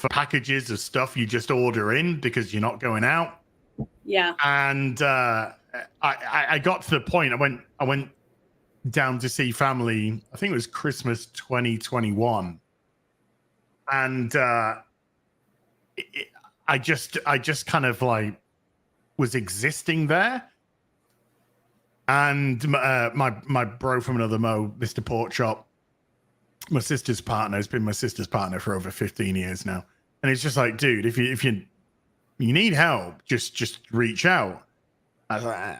packages of stuff you just order in because you're not going out. Yeah. And I got to the point. I went down to see family. I think it was Christmas 2021, and I just kind of like was existing there. And my bro from another Mo, Mr. Porkchop, my sister's partner, has been my sister's partner for over 15 years now. And it's just like, dude, if you need help, just reach out. I was like,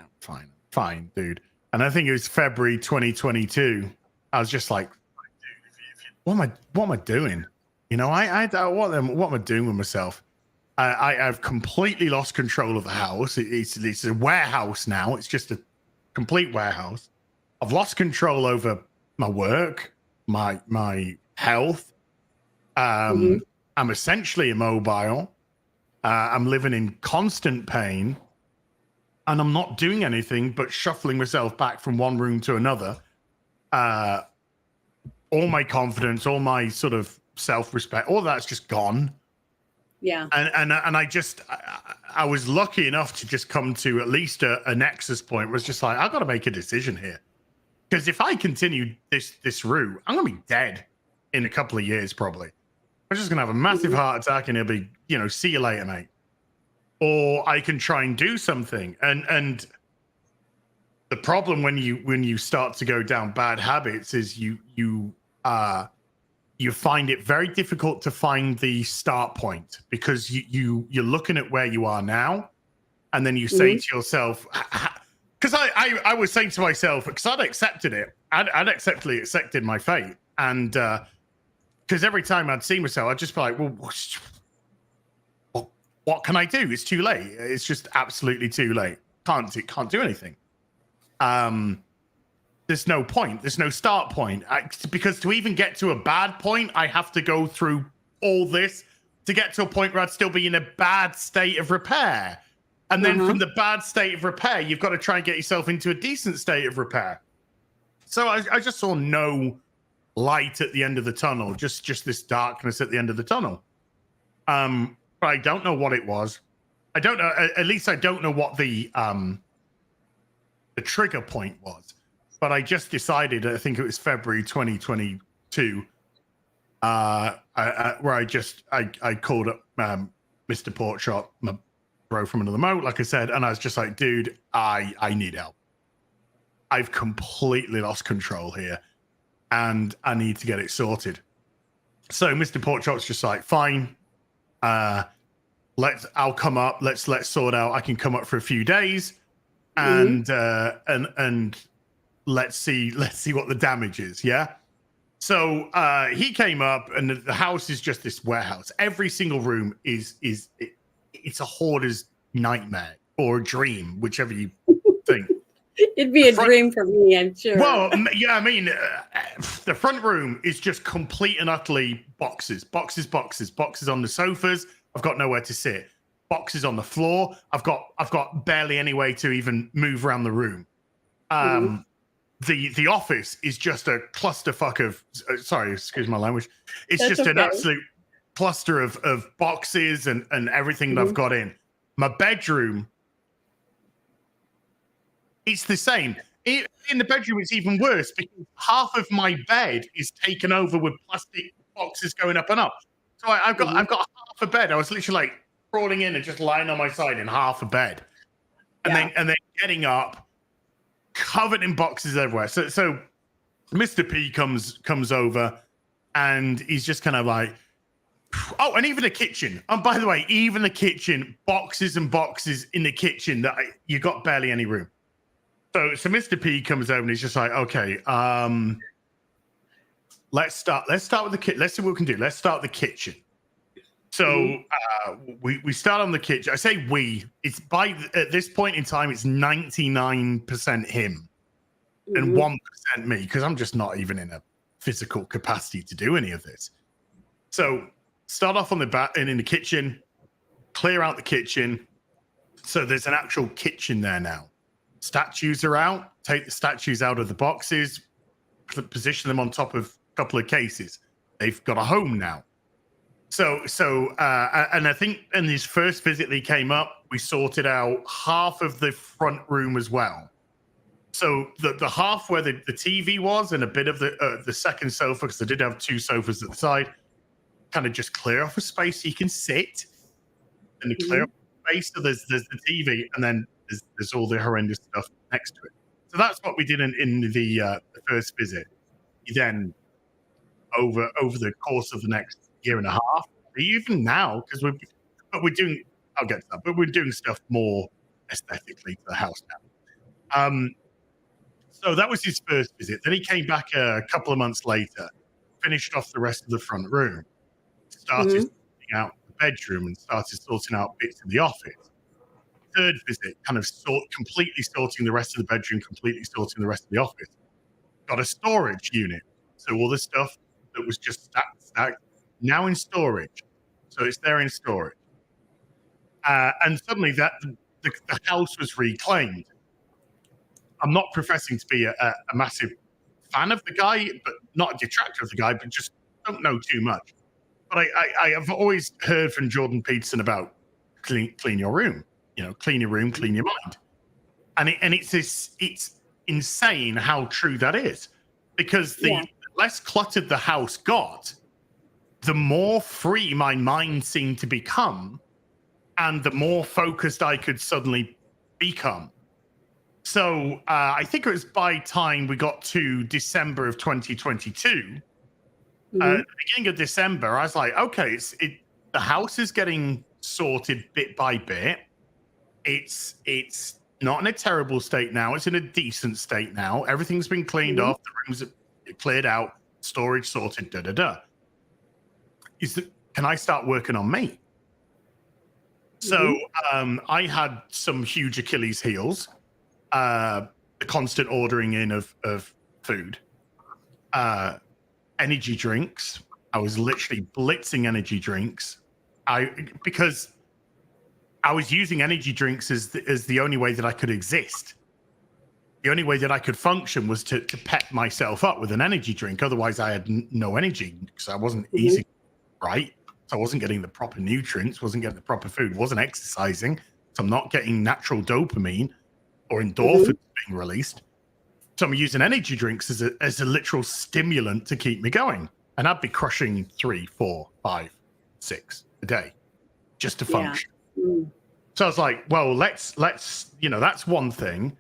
fine, dude. And I think it was February 2022. I was just like, what am I doing? You know, what am I doing with myself? I've completely lost control of the house. It's a warehouse now. It's just a complete warehouse. I've lost control over my work, my health. I'm essentially immobile. I'm living in constant pain, and I'm not doing anything but shuffling myself back from one room to another. All my confidence, all my sort of self-respect, all that's just gone. Yeah. And I was lucky enough to just come to at least a nexus point where it's just like, I've got to make a decision here. Because if I continue this route, I'm going to be dead in a couple of years, probably. I'm just going to have a massive heart attack and it'll be, see you later, mate. Or I can try and do something. And the problem when you start to go down bad habits is you find it very difficult to find the start point, because you're looking at where you are now, and then you say to yourself, because I was saying to myself, because I'd accepted it, I'd accepted my fate, and because every time I'd see myself, I'd just be like, well, what can I do? It's too late. It's just absolutely too late. Can't do anything. There's no point. There's no start point. Because to even get to a bad point, I have to go through all this to get to a point where I'd still be in a bad state of repair. And then from the bad state of repair, you've got to try and get yourself into a decent state of repair. So I just saw no light at the end of the tunnel, just this darkness at the end of the tunnel. But I don't know what it was. I don't know. At least I don't know what the trigger point was. But I just decided, I think it was February 2022, where I called up Mr. Porkchop, my bro from another Mo, like I said, and I was just like, dude, I need help. I've completely lost control here, and I need to get it sorted. So Mr. Porkchop's just like, fine, I'll come up. Let's sort out. I can come up for a few days, and let's see what the damage is. Yeah. So he came up, and the house is just this warehouse. Every single room it's a hoarder's nightmare or a dream, whichever you think. It'd be a dream for me, I'm sure. Well, yeah, I mean, the front room is just complete and utterly boxes on the sofas. I've got nowhere to sit. Boxes on the floor. I've got barely any way to even move around the room. The office is just a clusterfuck of, sorry, excuse my language. It's That's just an absolute cluster of boxes and everything that I've got in. My bedroom, it's the same. In the bedroom, it's even worse because half of my bed is taken over with plastic boxes going up and up. So I've got half a bed. I was literally like crawling in and just lying on my side in half a bed, and then getting up, covered in boxes everywhere. So Mr. P comes over, and he's just kind of like, oh, and even the kitchen. And by the way, even the kitchen, boxes and boxes in the kitchen that you got barely any room. So Mr. P comes over and he's just like, okay, let's start with the kitchen. Let's see what we can do. Let's start the kitchen. So we start on the kitchen. I say we. It's at this point in time, it's 99% him and 1% me, because I'm just not even in a physical capacity to do any of this. So start off on in the kitchen, clear out the kitchen. So there's an actual kitchen there now. Statues are out. Take the statues out of the boxes, position them on top of a couple of cases. They've got a home now. And I think in his first visit he came up, we sorted out half of the front room as well. So the half where the TV was and a bit of the second sofa, because I did have two sofas at the side, kind of just clear off a space so you can sit, and the clear off space. So there's the TV, and then there's all the horrendous stuff next to it. So that's what we did in the first visit. Then over the course of the next year and a half, even now, because we're doing, I'll get to that, but we're doing stuff more aesthetically to the house now. So that was his first visit. Then he came back a couple of months later, finished off the rest of the front room, started sorting out the bedroom, and started sorting out bits in the office. Third visit, kind of completely sorting the rest of the bedroom, completely sorting the rest of the office. Got a storage unit. So all the stuff that was just stacked, now in storage. So it's there in storage. And suddenly the house was reclaimed. I'm not professing to be a massive fan of the guy, but not a detractor of the guy, but just don't know too much. But I have always heard from Jordan Peterson about clean your room, clean your room, clean your mind. And it's insane how true that is, because the less cluttered the house got, the more free my mind seemed to become, and the more focused I could suddenly become. So I think it was by time we got to December of 2022, at the beginning of December, I was like, okay, the house is getting sorted bit by bit. It's not in a terrible state now. It's in a decent state now. Everything's been cleaned off. The rooms are cleared out, storage sorted, Can I start working on me? So I had some huge Achilles heels. The constant ordering in of food, energy drinks. I was literally blitzing energy drinks. Because I was using energy drinks as the only way that I could exist. The only way that I could function was to pep myself up with an energy drink. Otherwise, I had no energy because I wasn't eating right. So I wasn't getting the proper nutrients, wasn't getting the proper food, wasn't exercising. So I'm not getting natural dopamine or endorphins being released. So I'm using energy drinks as a literal stimulant to keep me going. And I'd be crushing 3, 4, 5, 6 a day just to function. So I was like, well, let's that's one thing.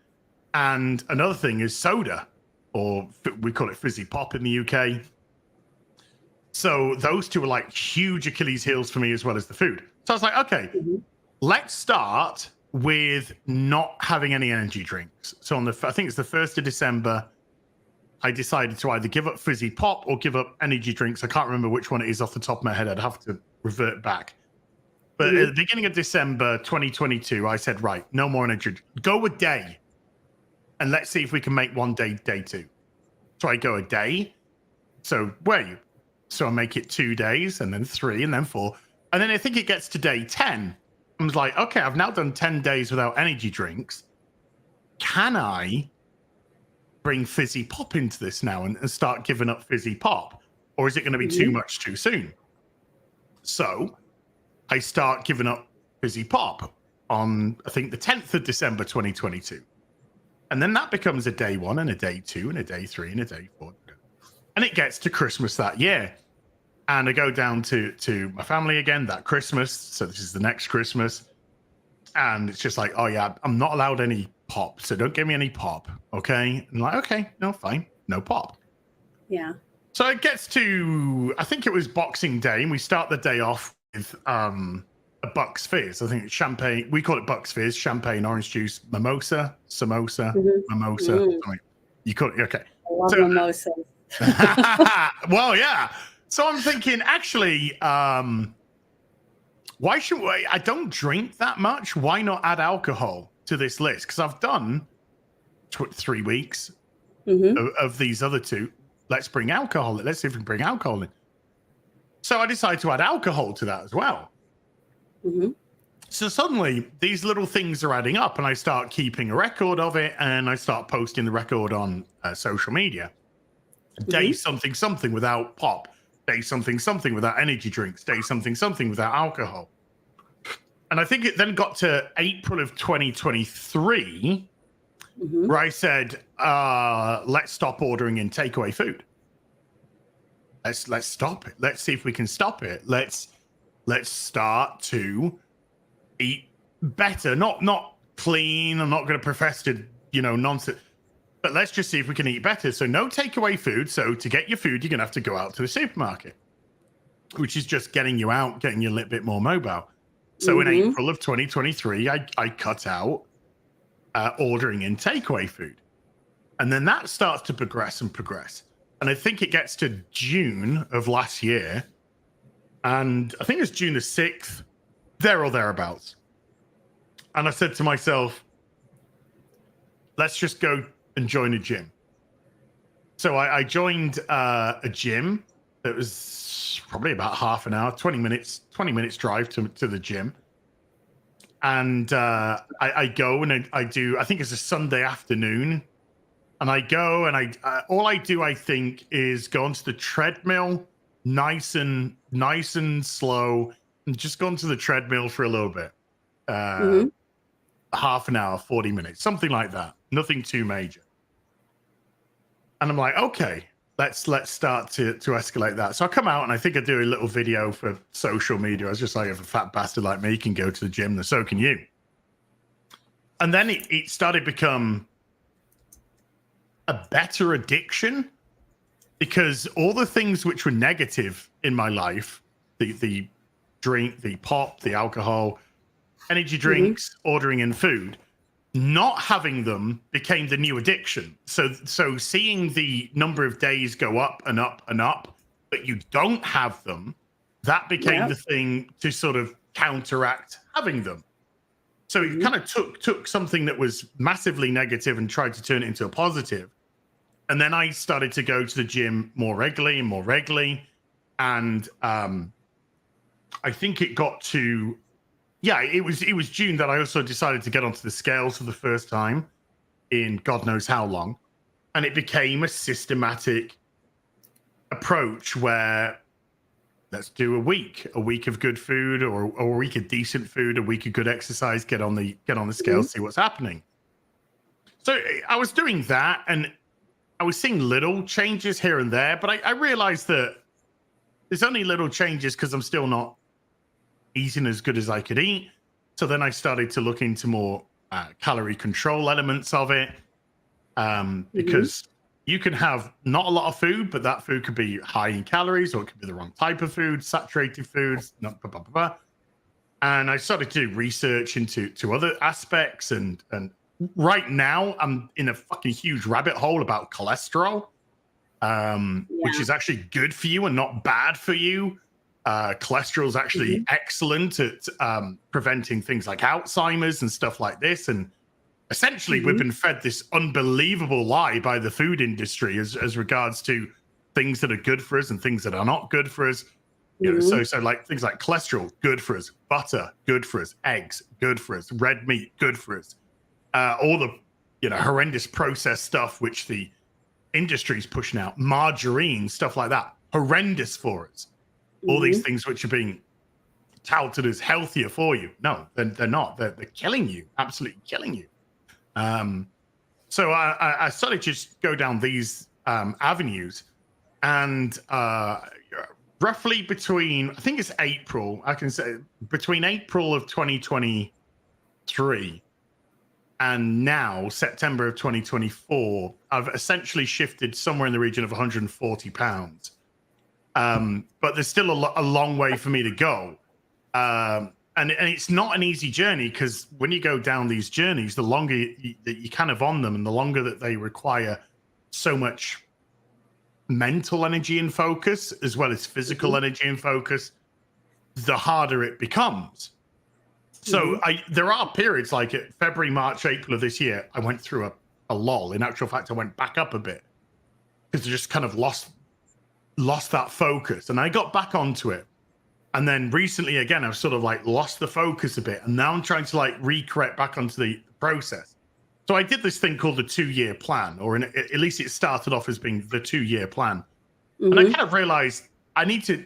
And another thing is soda, or we call it fizzy pop in the UK. So those two are like huge Achilles heels for me, as well as the food. So I was like, okay, let's start with not having any energy drinks. So I think it's the 1st of December, I decided to either give up fizzy pop or give up energy drinks. I can't remember which one it is off the top of my head. I'd have to revert back. But at the beginning of December 2022, I said, right, no more energy. Go a day. And let's see if we can make one day 2. So I go a day. So I make it 2 days, and then 3, and then 4. And then I think it gets to day 10. I was like, okay, I've now done 10 days without energy drinks. Can I bring fizzy pop into this now and start giving up fizzy pop? Or is it going to be too much too soon? So I start giving up fizzy pop on, I think, the 10th of December 2022. And then that becomes a day 1 and a day 2 and a day 3 and a day 4. And it gets to Christmas that year. And I go down to my family again that Christmas. So this is the next Christmas. And it's just like, oh, yeah, I'm not allowed any pop. So don't give me any pop. Okay. And I'm like, okay, no, fine. No pop. Yeah. So it gets to, I think it was Boxing Day. And we start the day off with a Bucks Fizz. I think it's champagne. We call it Bucks Fizz, champagne, orange juice, mimosa, samosa, mimosa. You call it, okay. I love mimosas. Well, yeah. So I'm thinking, actually, why should we? I don't drink that much. Why not add alcohol to this list? Because I've done 3 weeks of these other 2. Let's bring alcohol. Let's see if we can bring alcohol in. So I decided to add alcohol to that as well. So suddenly these little things are adding up, and I start keeping a record of it, and I start posting the record on social media. Day something without pop. day something something without energy drinks, day something something without alcohol. And I think it then got to April of 2023 Mhm. where I said, let's stop ordering in takeaway food. Let's stop it. Let's see if we can stop it. Let's start to eat better. Not clean. I'm not going to profess to, nonsense. But let's just see if we can eat better. So no takeaway food. So to get your food, you're going to have to go out to the supermarket, which is just getting you out, getting you a little bit more mobile. So in April of 2023, I cut out ordering in takeaway food. And then that starts to progress and progress. And I think it gets to June of last year. And I think it's June the 6th, there or thereabouts. And I said to myself, let's just go and join a gym. So I joined a gym that was probably about half an hour, 20 minutes drive to the gym. And I go and I do, I think it's a Sunday afternoon. And I go and all I do, I think, is go onto the treadmill, nice and slow, and just go onto the treadmill for a little bit. Half an hour, 40 minutes, something like that. Nothing too major. And I'm like, okay, let's start to escalate that. So I come out and I think I do a little video for social media. I was just like, if a fat bastard like me can go to the gym, then so can you. And then it started to become a better addiction, because all the things which were negative in my life, the drink, the pop, the alcohol, energy drinks, ordering in food, not having them became the new addiction. So seeing the number of days go up and up and up, but you don't have them, that became the thing to sort of counteract having them. So it kind of took something that was massively negative and tried to turn it into a positive. And then I started to go to the gym more regularly. And I think it got to, it was June that I also decided to get onto the scales for the first time in God knows how long. And it became a systematic approach where let's do a week of good food, or a week of decent food, a week of good exercise, get on the scale, see what's happening. So I was doing that, and I was seeing little changes here and there, but I realized that there's only little changes because I'm still not eating as good as I could eat. So then I started to look into more calorie control elements of it, because you can have not a lot of food, but that food could be high in calories, or it could be the wrong type of food, saturated foods, blah, blah, blah, blah. And I started to do research into other aspects, and right now I'm in a fucking huge rabbit hole about cholesterol, which is actually good for you and not bad for you. Cholesterol is actually excellent at preventing things like Alzheimer's and stuff like this. And essentially, we've been fed this unbelievable lie by the food industry as regards to things that are good for us and things that are not good for us. You know, so like things like cholesterol, good for us; butter, good for us; eggs, good for us; red meat, good for us. All the horrendous processed stuff which the industry's pushing out, margarine, stuff like that, horrendous for us. All these things which are being touted as healthier for you. No, they're not. They're killing you, absolutely killing you. So I started to just go down these avenues, and roughly between, I think it's April, I can say between April of 2023 and now September of 2024, I've essentially shifted somewhere in the region of 140 pounds. But there's still a long way for me to go. And it's not an easy journey, because when you go down these journeys, the longer that you kind of on them, and the longer that they require so much mental energy and focus, as well as physical energy and focus, the harder it becomes. So there are periods like it, February, March, April of this year, I went through a lull. In actual fact, I went back up a bit because I just kind of lost that focus, and I got back onto it. And then recently, again, I've sort of like lost the focus a bit, and now I'm trying to like recorrect back onto the process. So I did this thing called the 2-year plan, or at least it started off as being the 2-year plan. And I kind of realized I need to,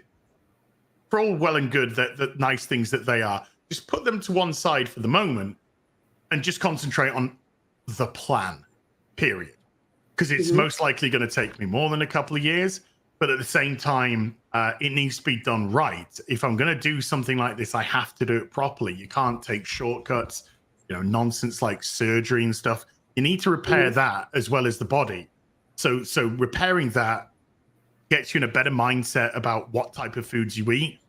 for all well and good that the nice things that they are, just put them to one side for the moment and just concentrate on the plan, period. Because it's most likely going to take me more than a couple of years. But at the same time, it needs to be done right. If I'm going to do something like this, I have to do it properly. You can't take shortcuts, nonsense like surgery and stuff. You need to repair that as well as the body. So repairing that gets you in a better mindset about what type of foods you eat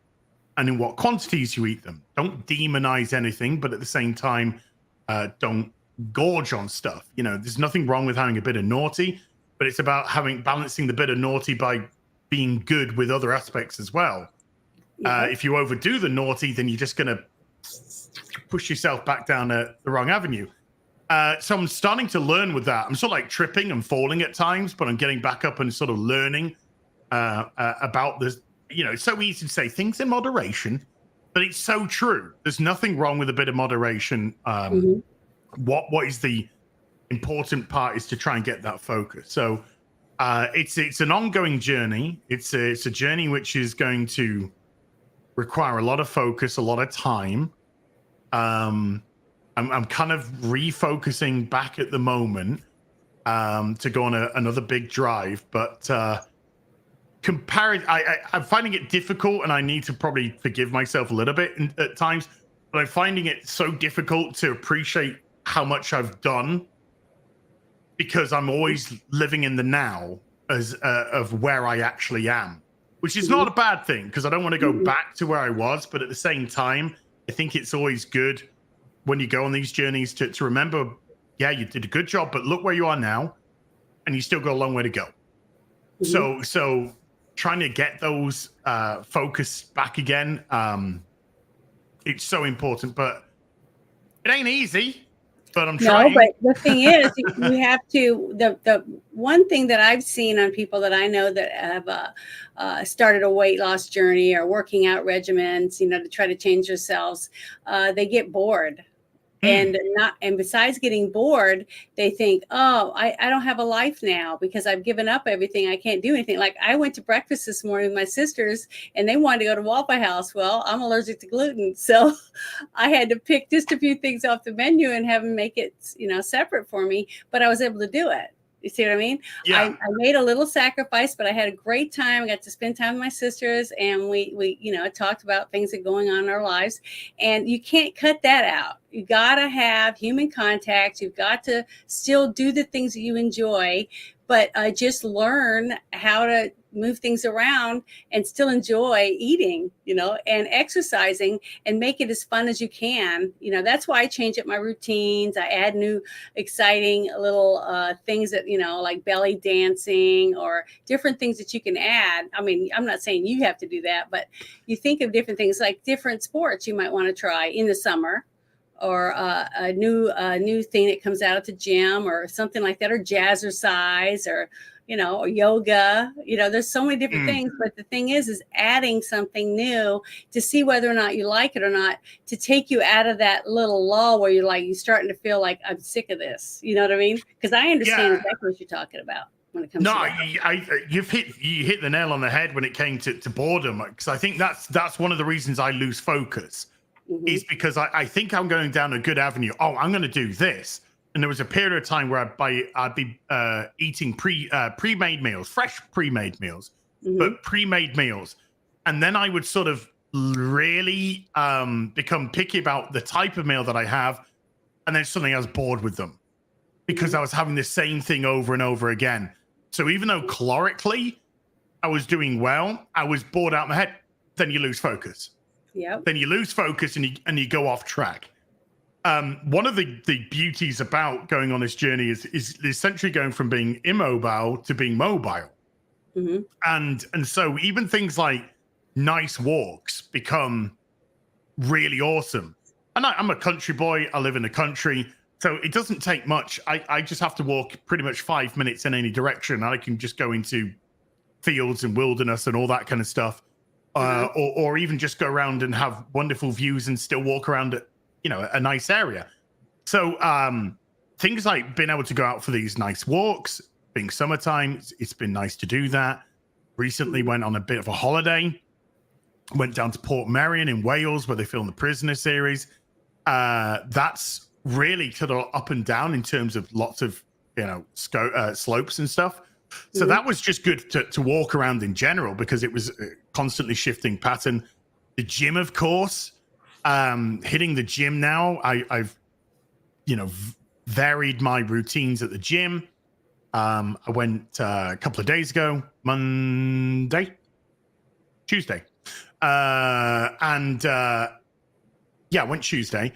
and in what quantities you eat them. Don't demonize anything, but at the same time, don't gorge on stuff. There's nothing wrong with having a bit of naughty, but it's about balancing the bit of naughty by being good with other aspects as well. If you overdo the naughty, then you're just going to push yourself back down the wrong avenue. So I'm starting to learn with that. I'm sort of like tripping and falling at times, but I'm getting back up and sort of learning about this. It's so easy to say things in moderation, but it's so true. There's nothing wrong with a bit of moderation. What is the important part is to try and get that focus. So it's an ongoing journey. It's a journey which is going to require a lot of focus, a lot of time. I'm kind of refocusing back at the moment to go on another big drive, but I'm finding it difficult, and I need to probably forgive myself a little bit at times, but I'm finding it so difficult to appreciate how much I've done, because I'm always living in the now of where I actually am, which is not a bad thing, because I don't want to go back to where I was. But at the same time, I think it's always good when you go on these journeys to remember, yeah, you did a good job, but look where you are now, and you still got a long way to go. So trying to get those focus back again, it's so important, but it ain't easy. But I'm trying. No, but the thing is, you have to. The one thing that I've seen on people that I know that have started a weight loss journey or working out regimens, to try to change themselves, they get bored. And besides getting bored, they think, oh, I don't have a life now because I've given up everything. I can't do anything. Like, I went to breakfast this morning with my sisters and they wanted to go to Waffle House. Well, I'm allergic to gluten. So I had to pick just a few things off the menu and have them make it, separate for me. But I was able to do it. You see what I mean? Yeah. I made a little sacrifice, but I had a great time. I got to spend time with my sisters, and we talked about things that are going on in our lives. And you can't cut that out. You got to have human contact. You've got to still do the things that you enjoy, but just learn how to move things around and still enjoy eating, and exercising, and make it as fun as you can. That's why I change up my routines. I add new exciting little things that, like belly dancing or different things that you can add. I mean, I'm not saying you have to do that, but you think of different things, like different sports you might want to try in the summer, or a new thing that comes out at the gym or something like that, or jazzercise, or or yoga. There's so many different things, but the thing is adding something new to see whether or not you like it or not, to take you out of that little lull where you're starting to feel like, I'm sick of this. You know what I mean? Because I understand exactly what you're talking about when it comes to that. You hit the nail on the head when it came to boredom, because I think that's one of the reasons I lose focus. Is because I think I'm going down a good avenue. Oh, I'm going to do this. And there was a period of time where I'd be eating pre-made meals, fresh pre-made meals, but pre-made meals. And then I would sort of really become picky about the type of meal that I have. And then suddenly I was bored with them because I was having the same thing over and over again. So even though calorically I was doing well, I was bored out of my head. Then you lose focus. Yep. Then you lose focus and you go off track. One of the beauties about going on this journey is essentially going from being immobile to being mobile. And so even things like nice walks become really awesome. And I'm a country boy. I live in the country. So it doesn't take much. I just have to walk pretty much 5 minutes in any direction. I can just go into fields and wilderness and all that kind of stuff. Or even just go around and have wonderful views and still walk around at, a nice area. So things like being able to go out for these nice walks, being summertime, it's been nice to do that. Recently went on a bit of a holiday. Went down to Port Merion in Wales where they filmed the Prisoner series. That's really kind of up and down in terms of lots of, slopes and stuff. So that was just good to walk around in general because it was a constantly shifting pattern. The gym, of course, hitting the gym now. I've varied my routines at the gym. I went a couple of days ago, Tuesday. I went Tuesday.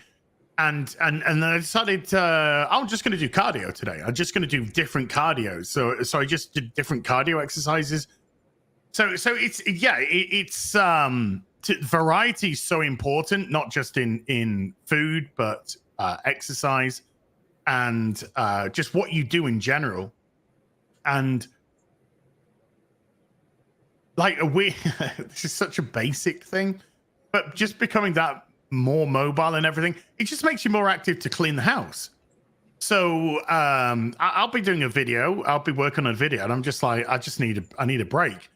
And then I decided I'm just going to do cardio today. I'm just going to do different cardio. So I just did different cardio exercises. So it's variety is so important, not just in food, but exercise and just what you do in general. And like this is such a basic thing, but just becoming that more mobile and everything, it just makes you more active to clean the house. So I'll be doing a video, I'll be working on a video, and I'm just like, I need a break.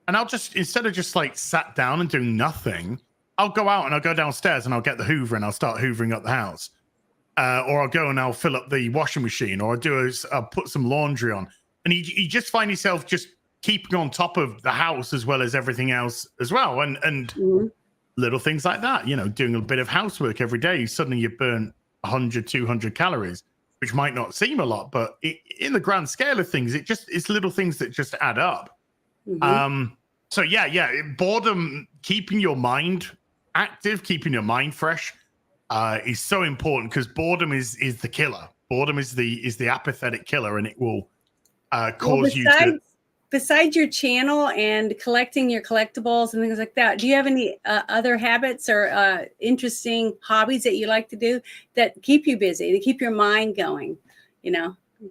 And I'll just, instead of just like sat down and doing nothing, I'll go out and I'll go downstairs and I'll get the Hoover and I'll start hoovering up the house. Or I'll go and I'll fill up the washing machine, or I'll put some laundry on. And you just find yourself just keeping on top of the house as well as everything else as well. And little things like that, doing a bit of housework every day, suddenly you burn 100, 200 calories, which might not seem a lot, but in the grand scale of things, it's little things that just add up. So boredom, keeping your mind active, keeping your mind fresh is so important, because boredom is the killer. Boredom is the apathetic killer, and it will cause you to... Besides your channel and collecting your collectibles and things like that, do you have any other habits or interesting hobbies that you like to do that keep you busy, to keep your mind going,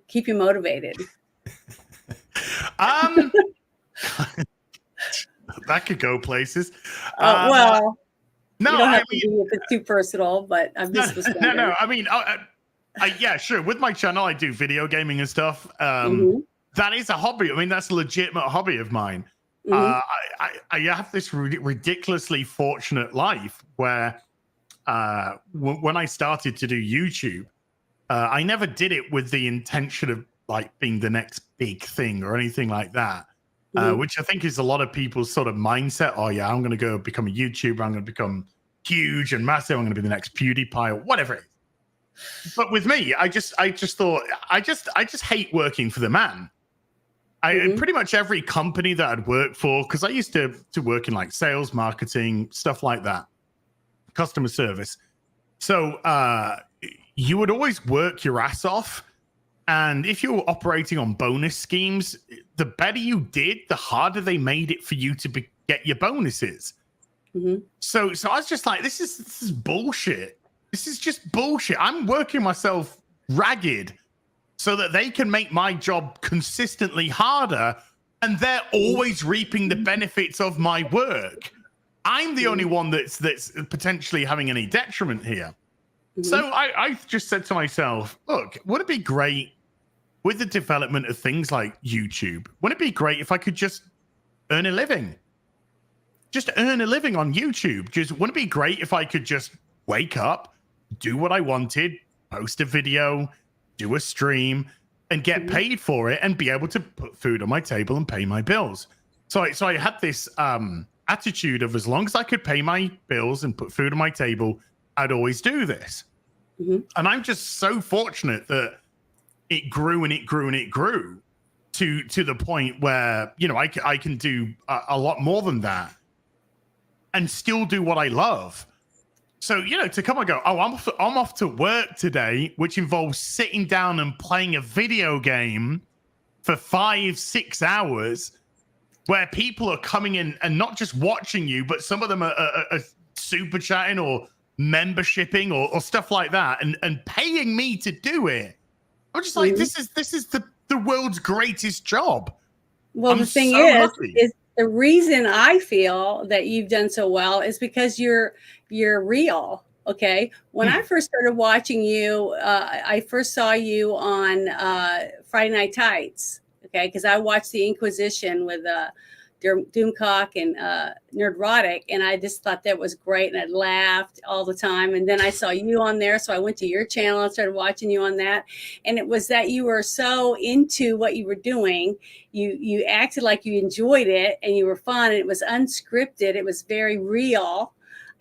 keep you motivated? That could go places. No, you don't have to be if it's too personal, but I'm just no. I mean, yeah, sure. With my channel, I do video gaming and stuff. That is a hobby. I mean, that's a legitimate hobby of mine. I have this ridiculously fortunate life where when I started to do YouTube, I never did it with the intention of like being the next big thing or anything like that, which I think is a lot of people's sort of mindset. Oh yeah, I'm going to go become a YouTuber. I'm going to become huge and massive. I'm going to be the next PewDiePie or whatever it is. But with me, I just thought I just hate working for the man. Pretty much every company that I'd worked for, because I used to work in like sales, marketing, stuff like that, customer service. So you would always work your ass off. And if you were operating on bonus schemes, the better you did, the harder they made it for you to get your bonuses. So I was just like, this is bullshit. This is just bullshit. I'm working myself ragged so that they can make my job consistently harder, and they're always reaping the benefits of my work. I'm the only one that's potentially having any detriment here. So I just said to myself, look, would it be great with the development of things like YouTube? Wouldn't it be great if I could just earn a living? Just earn a living on YouTube. Wouldn't it be great if I could just wake up, do what I wanted, post a video, do a stream, and get paid for it, and be able to put food on my table and pay my bills? So I had this attitude of, as long as I could pay my bills and put food on my table, I'd always do this. And I'm just so fortunate that it grew and it grew and it grew to the point where, I can do a lot more than that and still do what I love. So, to come and go, oh, I'm off to work today, which involves sitting down and playing a video game for 5-6 hours, where people are coming in and not just watching you, but some of them are super chatting or membershiping or stuff like that, and paying me to do it. I'm just like, this is the world's greatest job. Well, the thing is the reason I feel that you've done so well is because you're real. Okay. When I first started watching you, I first saw you on Friday Night Tights. Okay. Because I watched the Inquisition with Doomcock and Nerdrotic, and I just thought that was great, and I laughed all the time. And then I saw you on there, so I went to your channel and started watching you on that. And it was that you were so into what you were doing. You acted like you enjoyed it, and you were fun, and it was unscripted. It was very real.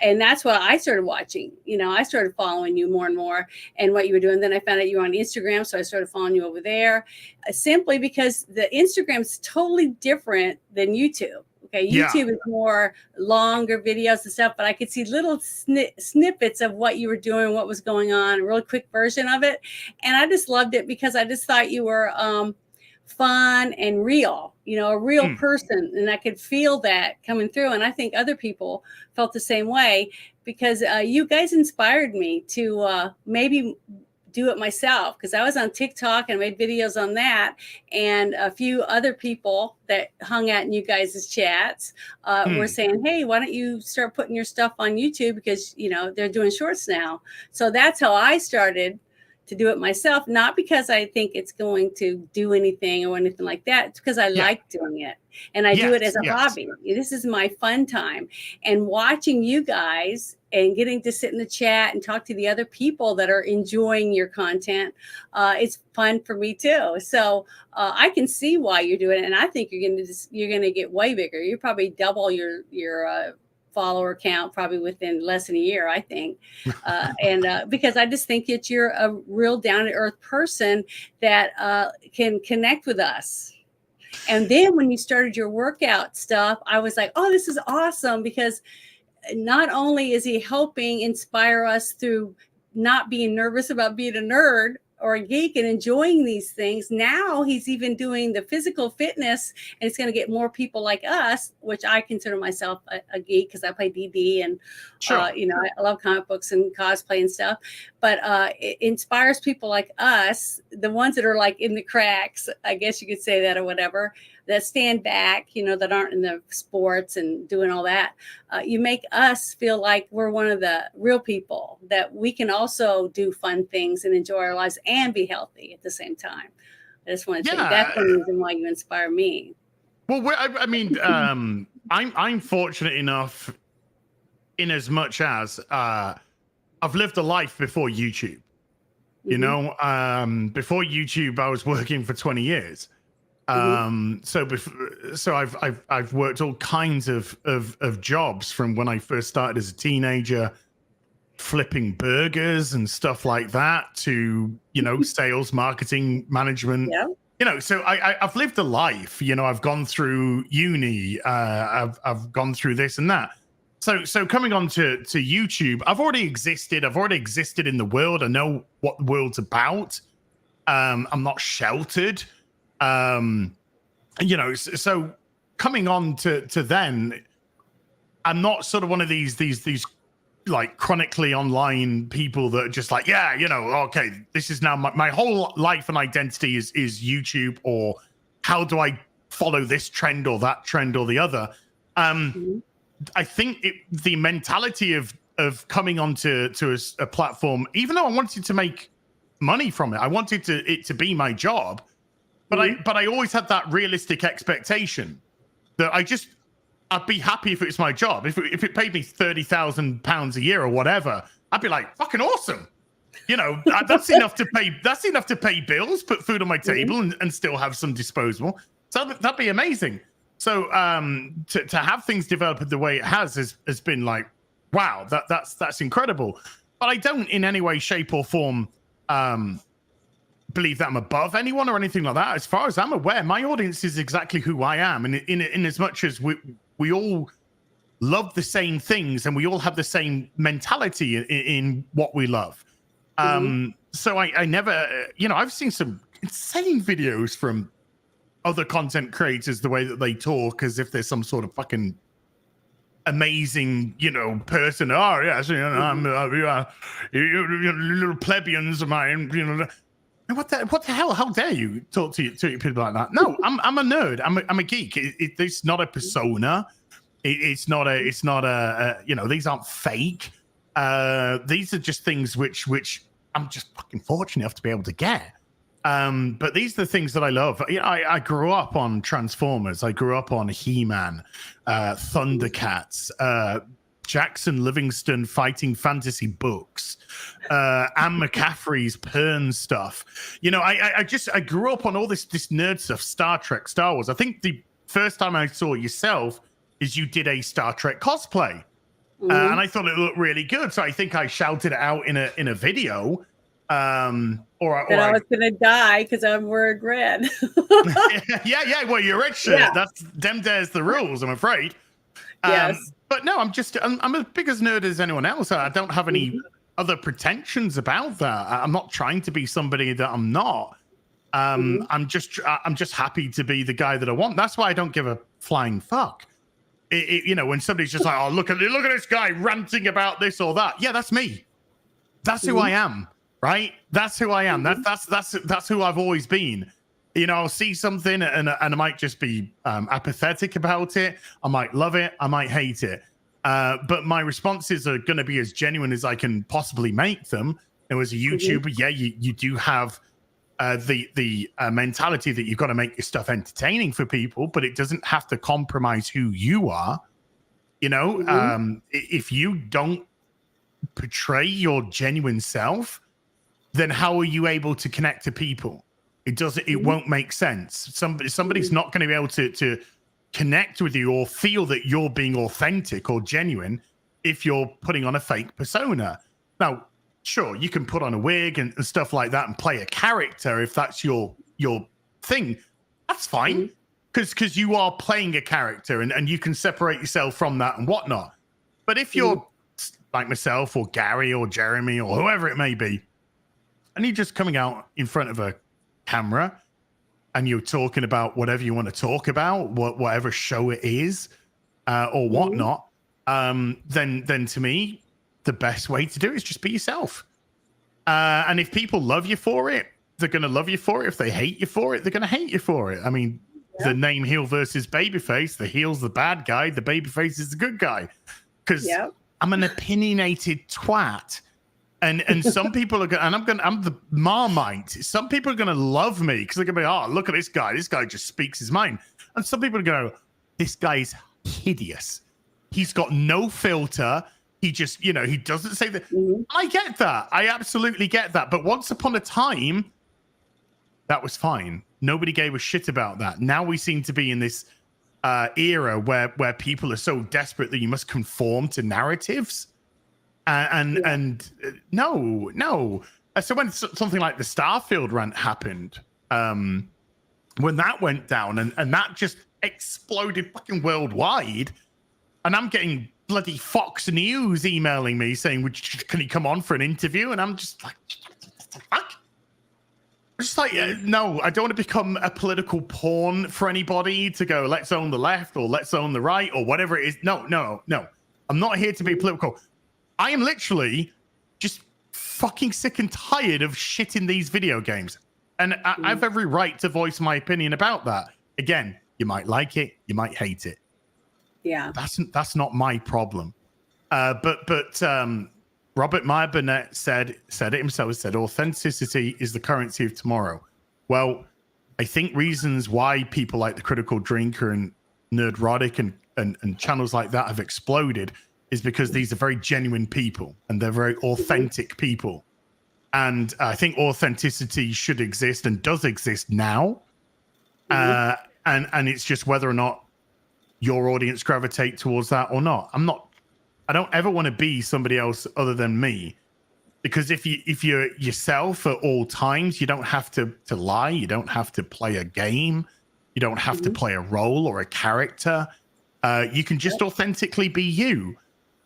And that's what I started watching. I started following you more and more and what you were doing. Then I found out you were on Instagram. So I started following you over there simply because the Instagram is totally different than YouTube. Okay. YouTube is more longer videos and stuff, but I could see little snippets of what you were doing, what was going on, a really quick version of it. And I just loved it because I just thought you were, fun and real, a real person. And I could feel that coming through. And I think other people felt the same way because you guys inspired me to maybe do it myself, because I was on TikTok and made videos on that. And a few other people that hung out in you guys' chats were saying, hey, why don't you start putting your stuff on YouTube? Because, they're doing shorts now. So that's how I started to do it myself, not because I think it's going to do anything or anything like that. It's because I like doing it, and I do it as a hobby. This is my fun time, and watching you guys and getting to sit in the chat and talk to the other people that are enjoying your content. It's fun for me too. So I can see why you're doing it, and I think you're going to get way bigger. You probably double your follower count probably within less than a year, I think. And because I just think that you're a real down-to-earth person that can connect with us. And then when you started your workout stuff, I was like, oh, this is awesome, because not only is he helping inspire us through not being nervous about being a nerd or a geek and enjoying these things. Now he's even doing the physical fitness, and it's going to get more people like us, which I consider myself a geek because I play DD and, I love comic books and cosplay and stuff. But it inspires people like us, the ones that are like in the cracks, I guess you could say that, or whatever, that stand back, that aren't in the sports and doing all that. You make us feel like we're one of the real people, that we can also do fun things and enjoy our lives and be healthy at the same time. I just want to say that's the reason why you inspire me. Well, I mean, I'm fortunate enough in as much as I've lived a life before YouTube. Before YouTube, I was working for 20 years. So I've worked all kinds of jobs, from when I first started as a teenager, flipping burgers and stuff like that, to sales, marketing, management. So I've lived a life. I've gone through uni. I've gone through this and that. So coming on to YouTube, I've already existed in the world. I know what the world's about. I'm not sheltered. So coming on to then, I'm not sort of one of these like chronically online people that are just like, okay, this is now my whole life and identity is YouTube, or how do I follow this trend or that trend or the other. I think the mentality of coming onto a platform, even though I wanted to make money from it, I wanted it to be my job. But I always had that realistic expectation that I'd be happy if it was my job. If it paid me £30,000 a year or whatever, I'd be like, fucking awesome. That's enough to pay bills, put food on my table, and still have some disposable. So that'd be amazing. So to have things develop the way it has been like, wow, that's incredible. But I don't in any way, shape, or form believe that I'm above anyone or anything like that. As far as I'm aware, my audience is exactly who I am, and in as much as we all love the same things and we all have the same mentality in what we love. So I never, I've seen some insane videos from other content creators, the way that they talk as if there's some sort of fucking amazing, person. Oh yes, I'm you little plebeians of mine, What the hell? How dare you talk to people like that? No, I'm a nerd. I'm a geek. It's not a persona. It's not a these aren't fake. These are just things which I'm just fucking fortunate enough to be able to get. But these are the things that I love. You know, I grew up on Transformers. I grew up on He-Man, Thundercats, Jackson Livingston fighting fantasy books, Anne McCaffrey's Pern stuff. You know, I grew up on all this nerd stuff, Star Trek, Star Wars. I think the first time I saw yourself is you did a Star Trek cosplay. And I thought it looked really good. So I think I shouted it out in a video. I was gonna die because I'm wearing red. yeah. Well, you're red shirt. Yeah. That's them. There's the rules. I'm afraid. Yes. But no, I'm as big as nerd as anyone else. I don't have any other pretensions about that. I'm not trying to be somebody that I'm not. I'm just happy to be the guy that I want. That's why I don't give a flying fuck. You know, when somebody's just like, oh, look at this guy ranting about this or that. Yeah, that's me. That's who I am. Right? That's who I am. That's who I've always been. You know, I'll see something and I might just be apathetic about it. I might love it. I might hate it. But my responses are going to be as genuine as I can possibly make them. And as a YouTuber, yeah, you do have the mentality that you've got to make your stuff entertaining for people, but it doesn't have to compromise who you are. You know, if you don't portray your genuine self, then how are you able to connect to people? It won't make sense. Somebody's not going to be able to connect with you or feel that you're being authentic or genuine if you're putting on a fake persona. Now, sure, you can put on a wig and stuff like that and play a character if that's your thing. That's fine, because you are playing a character and you can separate yourself from that and whatnot. But if you're like myself or Gary or Jeremy or whoever it may be, and you're just coming out in front of a camera and you're talking about whatever you want to talk about, whatever show it is or whatnot, then to me, the best way to do it is just be yourself. And if people love you for it, they're going to love you for it. If they hate you for it, they're going to hate you for it. I mean, the name heel versus babyface, the heel's the bad guy, the babyface is the good guy. Because I'm an opinionated twat. And some people are going, and I'm the Marmite. Some people are going to love me because they're going to be, oh, look at this guy. This guy just speaks his mind. And some people are going to go, this guy's hideous. He's got no filter. He just, you know, he doesn't say that. I get that. I absolutely get that. But once upon a time, that was fine. Nobody gave a shit about that. Now we seem to be in this era where people are so desperate that you must conform to narratives. No. So when something like the Starfield rant happened, when that went down and that just exploded fucking worldwide, and I'm getting bloody Fox News emailing me saying, can he come on for an interview? And I'm just like, what the fuck? I'm just like, no, I don't want to become a political pawn for anybody to go, let's own the left or let's own the right or whatever it is. No. I'm not here to be political. I am literally just fucking sick and tired of shit in these video games. And I have every right to voice my opinion about that. Again, you might like it, you might hate it. Yeah. That's not my problem. But Robert Meyer Burnett said it himself. He said authenticity is the currency of tomorrow. Well, I think reasons why people like the Critical Drinker and Nerdrotic and channels like that have exploded is because these are very genuine people and they're very authentic people. And I think authenticity should exist and does exist now. And it's just whether or not your audience gravitate towards that or not. I don't ever want to be somebody else other than me, because if you're yourself at all times, you don't have to lie. You don't have to play a game. You don't have to play a role or a character. You can just authentically be you.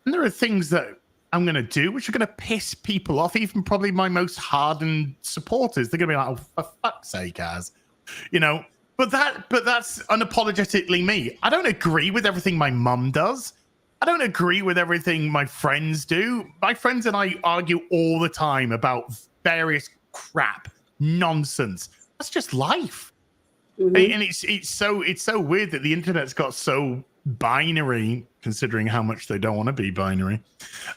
And there are things that I'm going to do which are going to piss people off, even probably my most hardened supporters. They're going to be like, oh, for fuck's sake, Az. You know, but that's unapologetically me. I don't agree with everything my mum does. I don't agree with everything my friends do. My friends and I argue all the time about various crap, nonsense. That's just life. And it's so weird that the internet's got so binary, considering how much they don't want to be binary,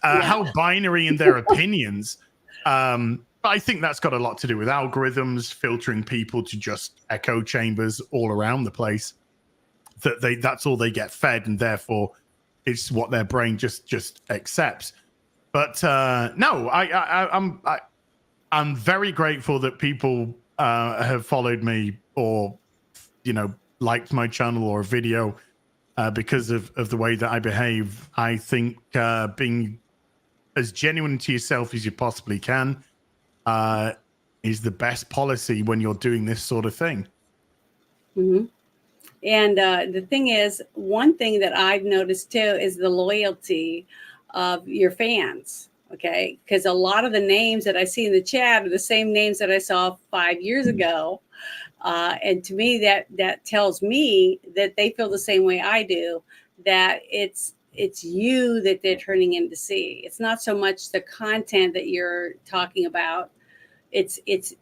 how binary in their opinions, But I think that's got a lot to do with algorithms filtering people to just echo chambers all around the place. That's all they get fed, and therefore it's what their brain just accepts. But no, I'm very grateful that people have followed me or liked my channel or a video because of the way that I behave. I think being as genuine to yourself as you possibly can is the best policy when you're doing this sort of thing. Mm-hmm. And the thing is, one thing that I've noticed too is the loyalty of your fans. Okay, because a lot of the names that I see in the chat are the same names that I saw 5 years ago. And to me, that tells me that they feel the same way I do, that it's you that they're turning in to see. It's not so much the content that you're talking about. It's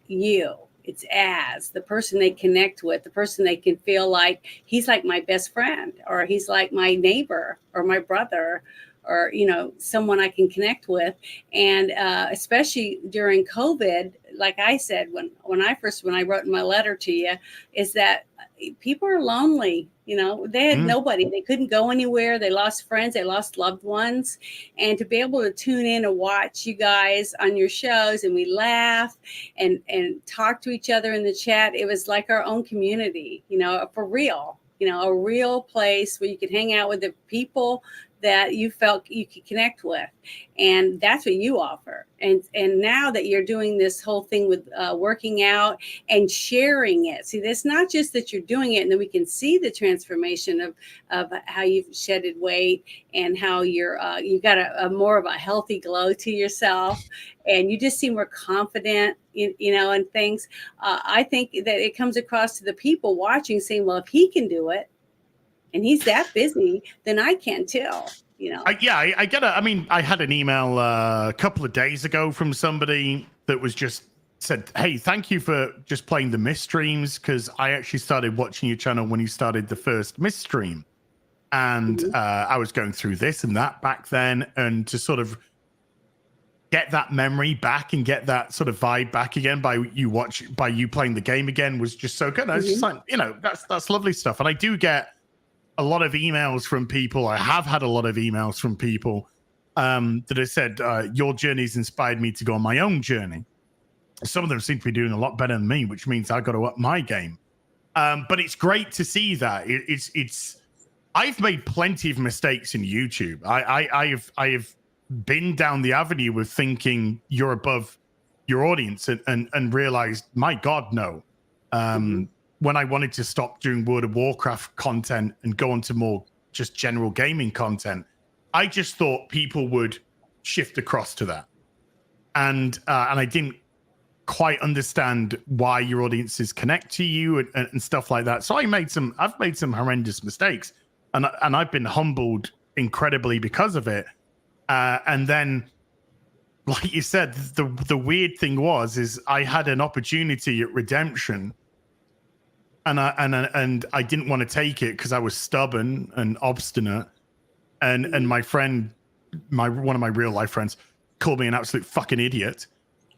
you. It's as the person they connect with, the person they can feel like he's like my best friend, or he's like my neighbor or my brother, or someone I can connect with. And especially during COVID, like I said, when I wrote in my letter to you, is that people are lonely. They had nobody. They couldn't go anywhere. They lost friends. They lost loved ones. And to be able to tune in and watch you guys on your shows, and we laugh and talk to each other in the chat, it was like our own community, for real. A real place where you could hang out with the people that you felt you could connect with. And that's what you offer. And now that you're doing this whole thing with working out and sharing it, see, it's not just that you're doing it and then we can see the transformation of how you've shedded weight and how you've got a more of a healthy glow to yourself, and you just seem more confident, and things. I think that it comes across to the people watching saying, well, if he can do it, and he's that busy, then I can too. I get it. I mean, I had an email a couple of days ago from somebody that was just said, hey, thank you for just playing the Myst streams, because I actually started watching your channel when you started the first Myst stream. And I was going through this and that back then, and to sort of get that memory back and get that sort of vibe back again by you playing the game again was just so good. I was just like, that's lovely stuff. And I do get a lot of emails from people. I have had a lot of emails from people that have said, your journey's inspired me to go on my own journey. Some of them seem to be doing a lot better than me, which means I got to up my game. But it's great to see that. I've made plenty of mistakes in YouTube. I have been down the avenue of thinking you're above your audience and realized, my God, no. When I wanted to stop doing World of Warcraft content and go on to more just general gaming content, I just thought people would shift across to that. And I didn't quite understand why your audiences connect to you and stuff like that. So I've made some horrendous mistakes, and I've been humbled incredibly because of it. And then, like you said, the weird thing is I had an opportunity at Redemption, and I didn't want to take it because I was stubborn and obstinate, and my friend, one of my real life friends, called me an absolute fucking idiot,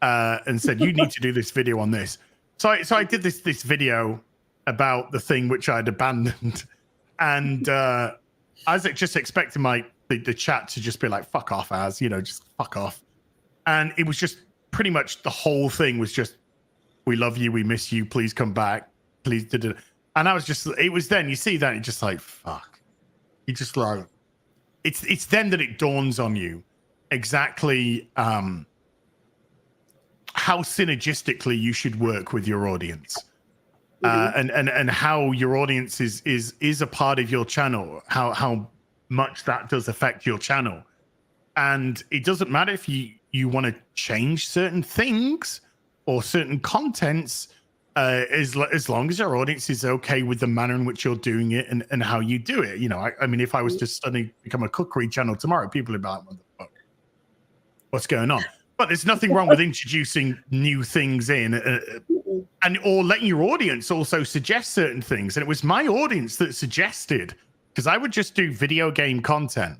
and said, you need to do this video on this. So I did this video about the thing which I'd abandoned, and I was just expecting the chat to just be like, fuck off, just fuck off. And it was just pretty much the whole thing was just, we love you, we miss you, please come back, please. And I was just, it was then you see that, it's just like, fuck. You just like, it's then that it dawns on you exactly how synergistically you should work with your audience. And how your audience is a part of your channel, how much that does affect your channel. And it doesn't matter if you want to change certain things or certain contents, as long as your audience is okay with the manner in which you're doing it and how you do it. I mean, if I was to suddenly become a cookery channel tomorrow, people would be like, what the fuck? What's going on? But there's nothing wrong with introducing new things in or letting your audience also suggest certain things. And it was my audience that suggested, because I would just do video game content.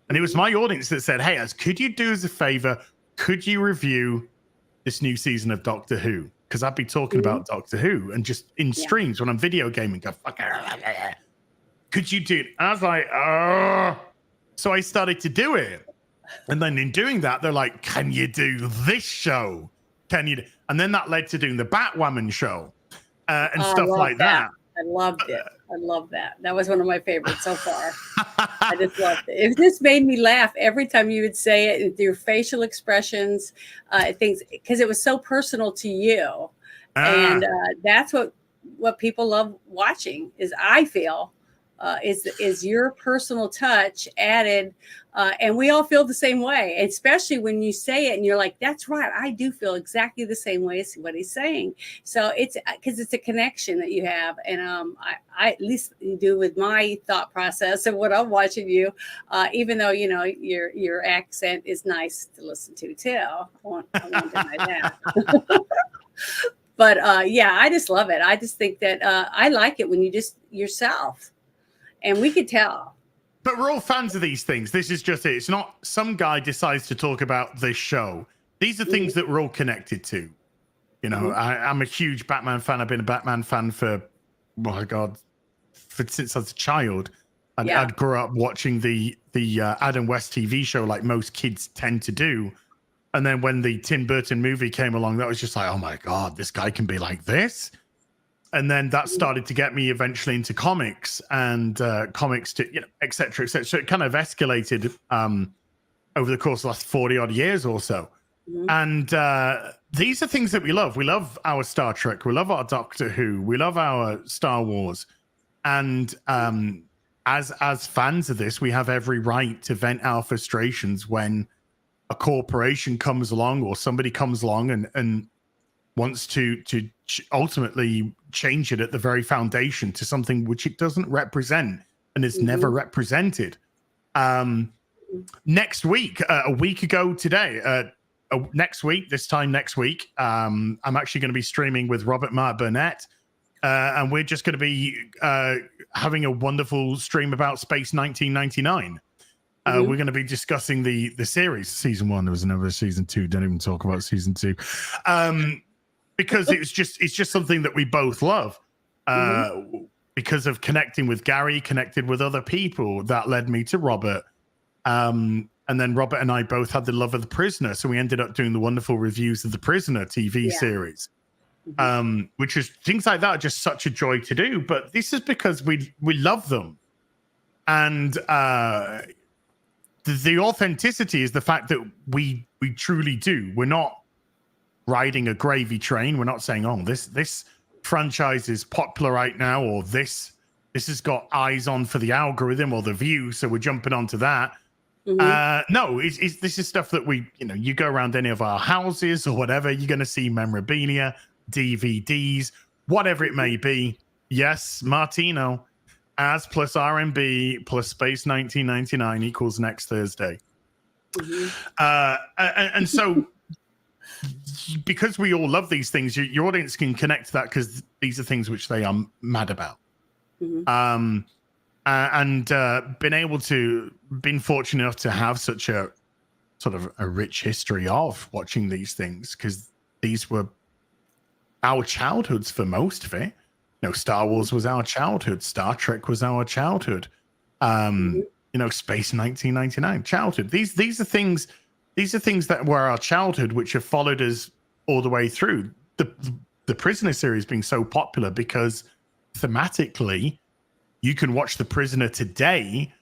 And it was my audience that said, hey, could you do us a favor? Could you review this new season of Doctor Who, because I'd be talking about Doctor Who and just in streams when I'm video gaming, go, fuck, could you do it? I was like, oh. So I started to do it. And then in doing that, they're like, can you do this show? Can you? And then that led to doing the Batwoman show and stuff like that. I loved it. I love that. That was one of my favorites so far. I just loved it. It just made me laugh every time you would say it, with your facial expressions, things, because it was so personal to you. And that's what people love watching, is, I feel, is your personal touch added. And we all feel the same way, especially when you say it and you're like, that's right, I do feel exactly the same way as what he's saying. So it's because it's a connection that you have. And I at least do with my thought process of what I'm watching you, even though, you know, your accent is nice to listen to too. I won't deny that. But yeah, I just love it. I just think that I like it when you just yourself, and we could tell. But we're all fans of these things. This is just it. It's not some guy decides to talk about this show. These are things that we're all connected to. You know, I'm a huge Batman fan. I've been a Batman fan for, oh my God, since I was a child. I'd grow up watching the Adam West TV show like most kids tend to do. And then when the Tim Burton movie came along, that was just like, oh my God, this guy can be like this. And then that started to get me eventually into comics and comics, to, you know, et cetera, et cetera. So it kind of escalated over the course of the last 40 odd years or so. And these are things that we love. We love our Star Trek. We love our Doctor Who. We love our Star Wars. And as fans of this, we have every right to vent our frustrations when a corporation comes along or somebody comes along and wants to ultimately change it at the very foundation to something which it doesn't represent and is never represented. Next week, a week ago today, next week, this time next week, I'm actually going to be streaming with Robert Mark Burnett, and we're just going to be having a wonderful stream about Space 1999. We're going to be discussing the series, season 1. There was another season 2. Don't even talk about season 2. Because it's just something that we both love. Because of connecting with Gary, connected with other people, that led me to Robert. And then Robert and I both had the love of The Prisoner, so we ended up doing the wonderful reviews of The Prisoner TV series. Which is, things like that are just such a joy to do. But this is because we love them, and the authenticity is the fact that we truly do. We're not riding a gravy train. We're not saying, oh, this franchise is popular right now, or this has got eyes on for the algorithm or the view, so we're jumping onto that. No, this is stuff that we, you know, you go around any of our houses or whatever, you're going to see memorabilia, DVDs, whatever it may be. Yes, Martino, as plus RMB plus Space 1999 equals next Thursday. And so, because we all love these things, your audience can connect to that because these are things which they are mad about. And been fortunate enough to have such a sort of a rich history of watching these things, because these were our childhoods for most of it. You know, Star Wars was our childhood. Star Trek was our childhood. You know, Space 1999, childhood. These are things that were our childhood, which have followed us all the way through. The Prisoner series being so popular because thematically, you can watch The Prisoner today,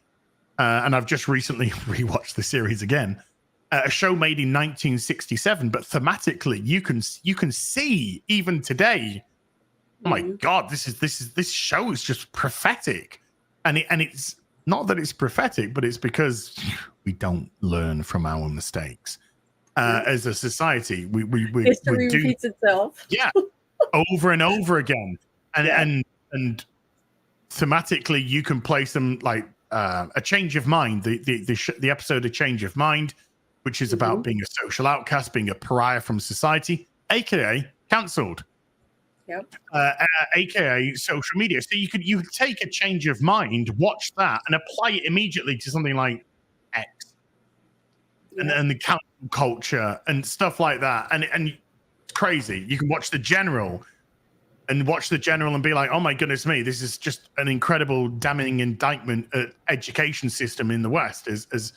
and I've just recently rewatched the series again. A show made in 1967, but thematically, you can see even today. Oh my God, this show is just prophetic, and it's not that it's prophetic, but it's because we don't learn from our mistakes as a society. History repeats itself. Yeah, over and over again, and thematically, you can place them like A Change of Mind, the episode A Change of Mind, which is about being a social outcast, being a pariah from society, aka cancelled. AKA social media. So you could take A Change of Mind, watch that, and apply it immediately to something like X and the cancel culture and stuff like that. And crazy. You can watch The General and be like, oh my goodness me, this is just an incredible damning indictment at education system in the West. As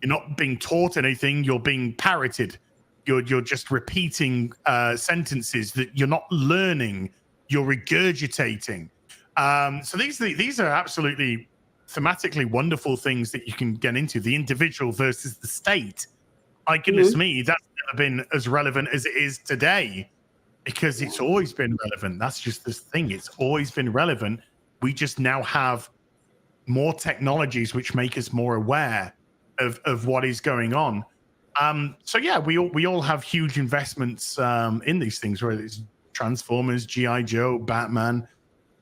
you're not being taught anything, you're being parroted. You're just repeating sentences that you're not learning. You're regurgitating. So these are absolutely thematically wonderful things that you can get into. The individual versus the state. My goodness me, that's never been as relevant as it is today, because it's always been relevant. That's just this thing. It's always been relevant. We just now have more technologies which make us more aware of what is going on. So yeah, we all have huge investments in these things, whether it's Transformers, G.I. Joe, Batman,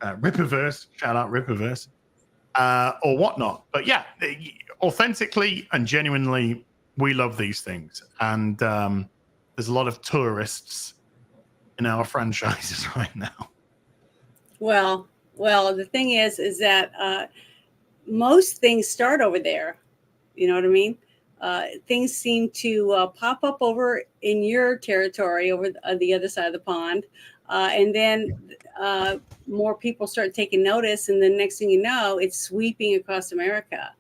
Rippaverse, shout out Rippaverse, or whatnot. But yeah, authentically and genuinely, we love these things. And there's a lot of tourists in our franchises right now. Well, the thing is that most things start over there. You know what I mean? Things seem to pop up over in your territory over the other side of the pond. And then more people start taking notice. And then next thing you know, it's sweeping across America.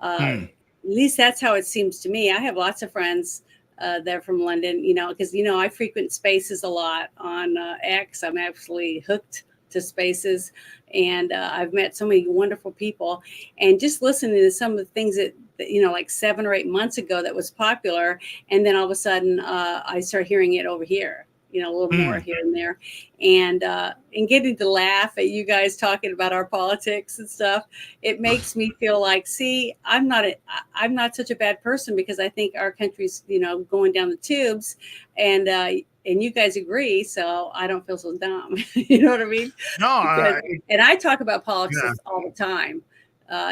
At least that's how it seems to me. I have lots of friends that are from London, because, I frequent Spaces a lot on X. I'm absolutely hooked to Spaces. And I've met so many wonderful people. And just listening to some of the things that like 7 or 8 months ago that was popular. And then all of a sudden I start hearing it over here, a little more here and there. And getting to laugh at you guys talking about our politics and stuff, it makes me feel like, see, I'm not such a bad person, because I think our country's, going down the tubes, and you guys agree, so I don't feel so dumb. You know what I mean? No, and I talk about politics all the time.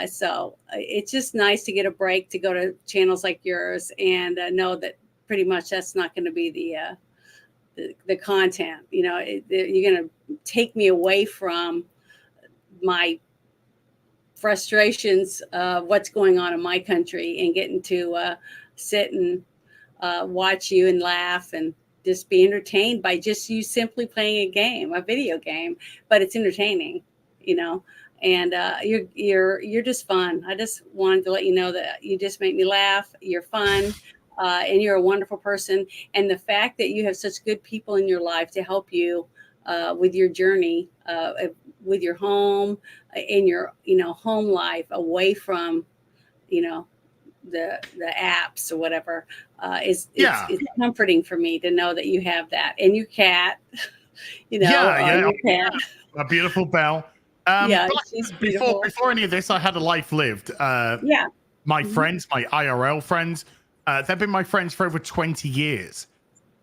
So it's just nice to get a break, to go to channels like yours and know that pretty much that's not going to be the content. You're going to take me away from my frustrations of what's going on in my country, and getting to sit and watch you and laugh and just be entertained by just you simply playing a video game, but it's entertaining, and you're just fun. I just wanted to let you know that you just make me laugh. You're fun, and you're a wonderful person. And the fact that you have such good people in your life to help you with your journey, with your home, in your home life, away from the apps or whatever, it's comforting for me to know that you have that. And your cat, your cat. A beautiful Belle. She's beautiful. Before any of this, I had a life lived. My friends, my IRL friends, they've been my friends for over 20 years.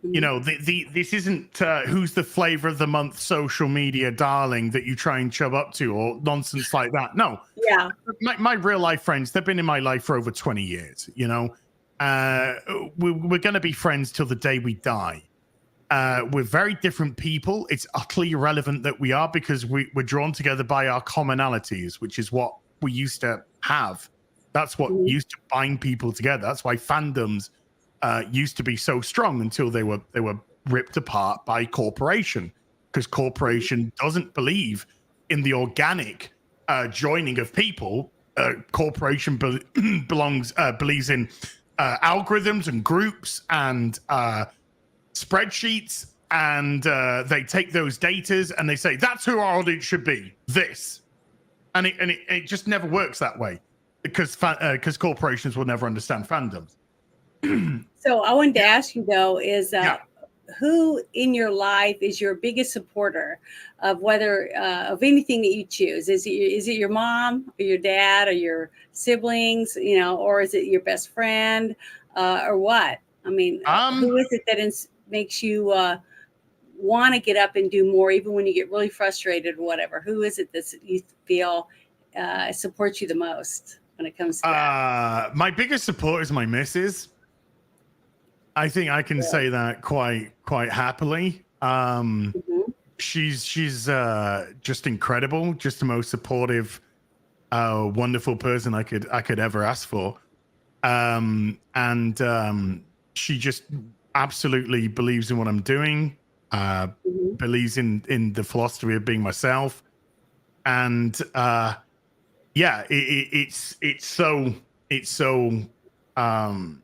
This isn't who's the flavor of the month social media darling that you try and chub up to, or nonsense like that. No. Yeah. My real life friends, they've been in my life for over 20 years. We're going to be friends till the day we die. We're very different people. It's utterly irrelevant that we are, because we're drawn together by our commonalities, which is what we used to have. That's what used to bind people together. That's why fandoms used to be so strong until they were ripped apart by corporation, because corporation doesn't believe in the organic joining of people. Corporation believes in algorithms and groups and spreadsheets, and they take those datas and they say that's who our audience should be. This, and it just never works that way, because corporations will never understand fandoms. So I wanted to ask you though, is who in your life is your biggest supporter of whether of anything that you choose? Is it your mom or your dad or your siblings, or is it your best friend, or what? I mean, who is it that makes you want to get up and do more, even when you get really frustrated or whatever? Who is it that you feel supports you the most when it comes to that? My biggest support is my missus. I think I can say that quite happily. She's just incredible, just the most supportive, wonderful person I could ever ask for. And she just absolutely believes in what I'm doing. Mhm. believes in the philosophy of being myself, and yeah, it's so um,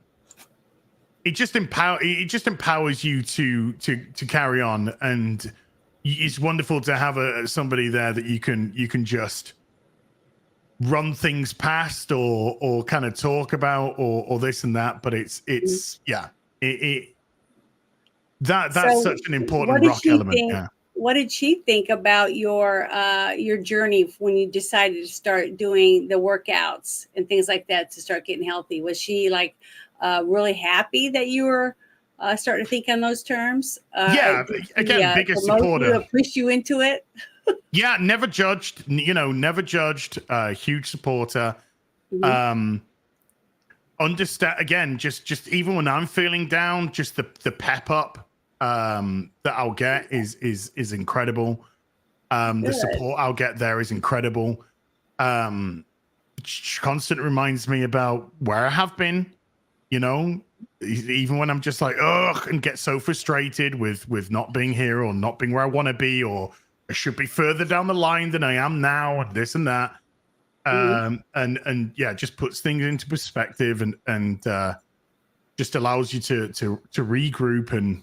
it just empowers you to carry on, and it's wonderful to have somebody there that you can just run things past or kind of talk about or this and that. But Mhm. it's yeah, it that's So, such an what important did rock she element. think? Yeah. What did she think about your journey when you decided to start doing the workouts and things like that to start getting healthy? Was she like really happy that you were starting to think on those terms? Yeah, Did she again, biggest promote you supporter. or push you into it? Yeah, never judged, never judged. Huge supporter. Hmm. Um, understand again, just even when I'm feeling down, just the pep up that I'll get is incredible. The Good. support I'll get there is incredible. Um, constant reminds me about where I have been, you know, even when I'm just like, ugh, and get so frustrated with not being here or not being where I want to be, or I should be further down the line than I am now, and this and that. Hmm. And yeah, just puts things into perspective and just allows you to regroup and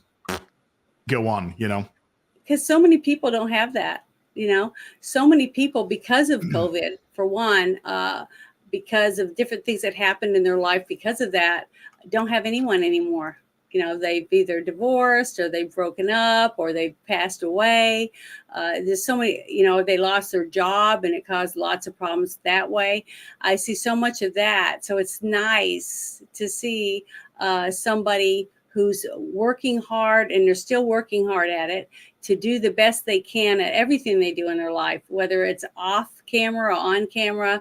go on, you know. Because so many people don't have that, you know, so many people, because of COVID, for one, because of different things that happened in their life because of that, don't have anyone anymore. You know, they've either divorced or they've broken up or they've passed away. There's so many, you know, they lost their job and it caused lots of problems that way. I see so much of that. So it's nice to see somebody who's working hard and they're still working hard at it to do the best they can at everything they do in their life, whether it's off camera or on camera,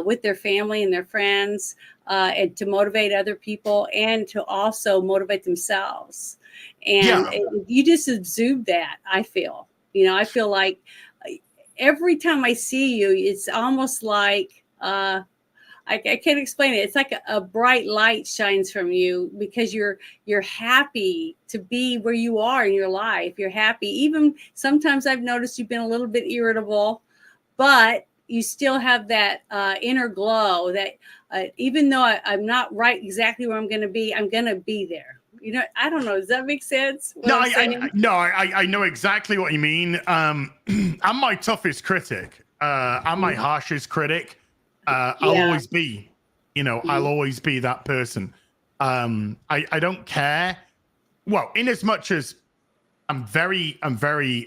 with their family and their friends, and to motivate other people and to also motivate themselves. And Yeah. you just exude that, I feel. You know, I feel like every time I see you, it's almost like, I can't explain it. It's like a bright light shines from you because you're happy to be where you are in your life. You're happy. Even sometimes I've noticed you've been a little bit irritable, but you still have that inner glow that even though I'm not right exactly where I'm going to be there. You know, I don't know. Does that make sense? What No, I'm saying? I know exactly what you mean. I'm my toughest critic. I'm my Mhm. harshest critic. I'll Yeah. always be, I'll Mhm. always be that person. I don't care. Well, in as much as I'm very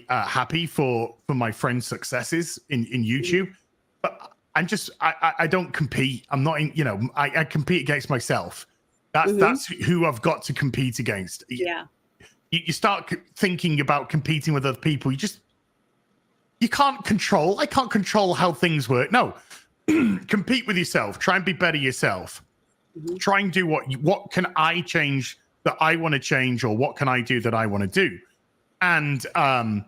happy for my friends' successes in Mhm. YouTube, but I don't compete. I'm not in, I compete against myself. Mhm. That's who I've got to compete against. Yeah. You start thinking about competing with other people. You can't control. I can't control how things work. No, compete with yourself. Try and be better yourself. Mhm. Try and do what can I change that I want to change, or what can I do that I want to do. And all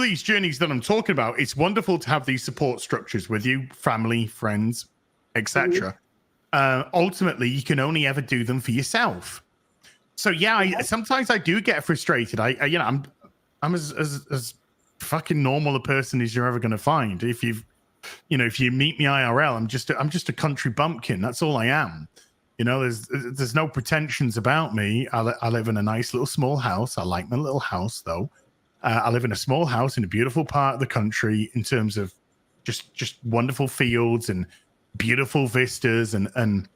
these journeys that I'm talking about, it's wonderful to have these support structures with you, family, friends, Mhm. etc. Ultimately, you can only ever do them for yourself. So yeah, Yeah. sometimes I do get frustrated. I'm as fucking normal a person as you're ever going to find. If you meet me IRL, I'm just a country bumpkin. That's all I am. There's no pretensions about me. I live in a nice little small house. I like my little house though. I live in a small house in a beautiful part of the country in terms of just wonderful fields and beautiful vistas and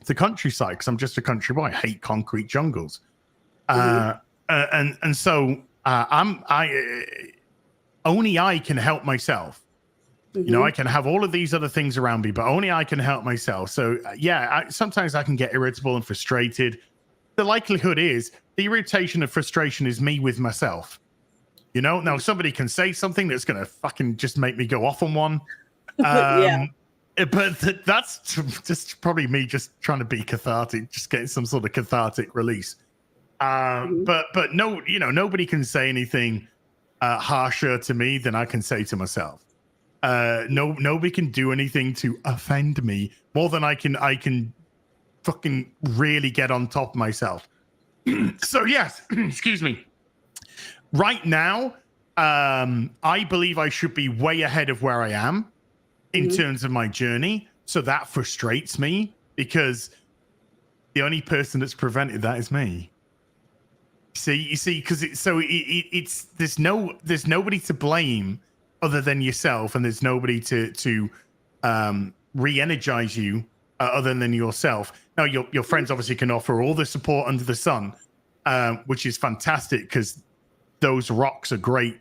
the countryside, because I'm just a country boy. I hate concrete jungles. Mhm. And so only I can help myself. I Mhm. can have all of these other things around me, but only I can help myself. So yeah, sometimes I can get irritable and frustrated. The likelihood is the irritation and frustration is me with myself. Now somebody can say something that's going to fucking just make me go off on one. Yeah. But that's just probably me just trying to be cathartic, just getting some sort of cathartic release. Mhm. But no, nobody can say anything harsher to me than I can say to myself. Nobody can do anything to offend me more than I can fucking really get on top of myself. So yes, excuse me. right now, I believe I should be way ahead of where I am in terms of my journey. So that frustrates me because the only person that's prevented that is me. You see, because it's there's nobody to blame other than yourself, and there's nobody to re-energize you other than yourself. Now, your friends obviously can offer all the support under the sun, which is fantastic because those rocks are great.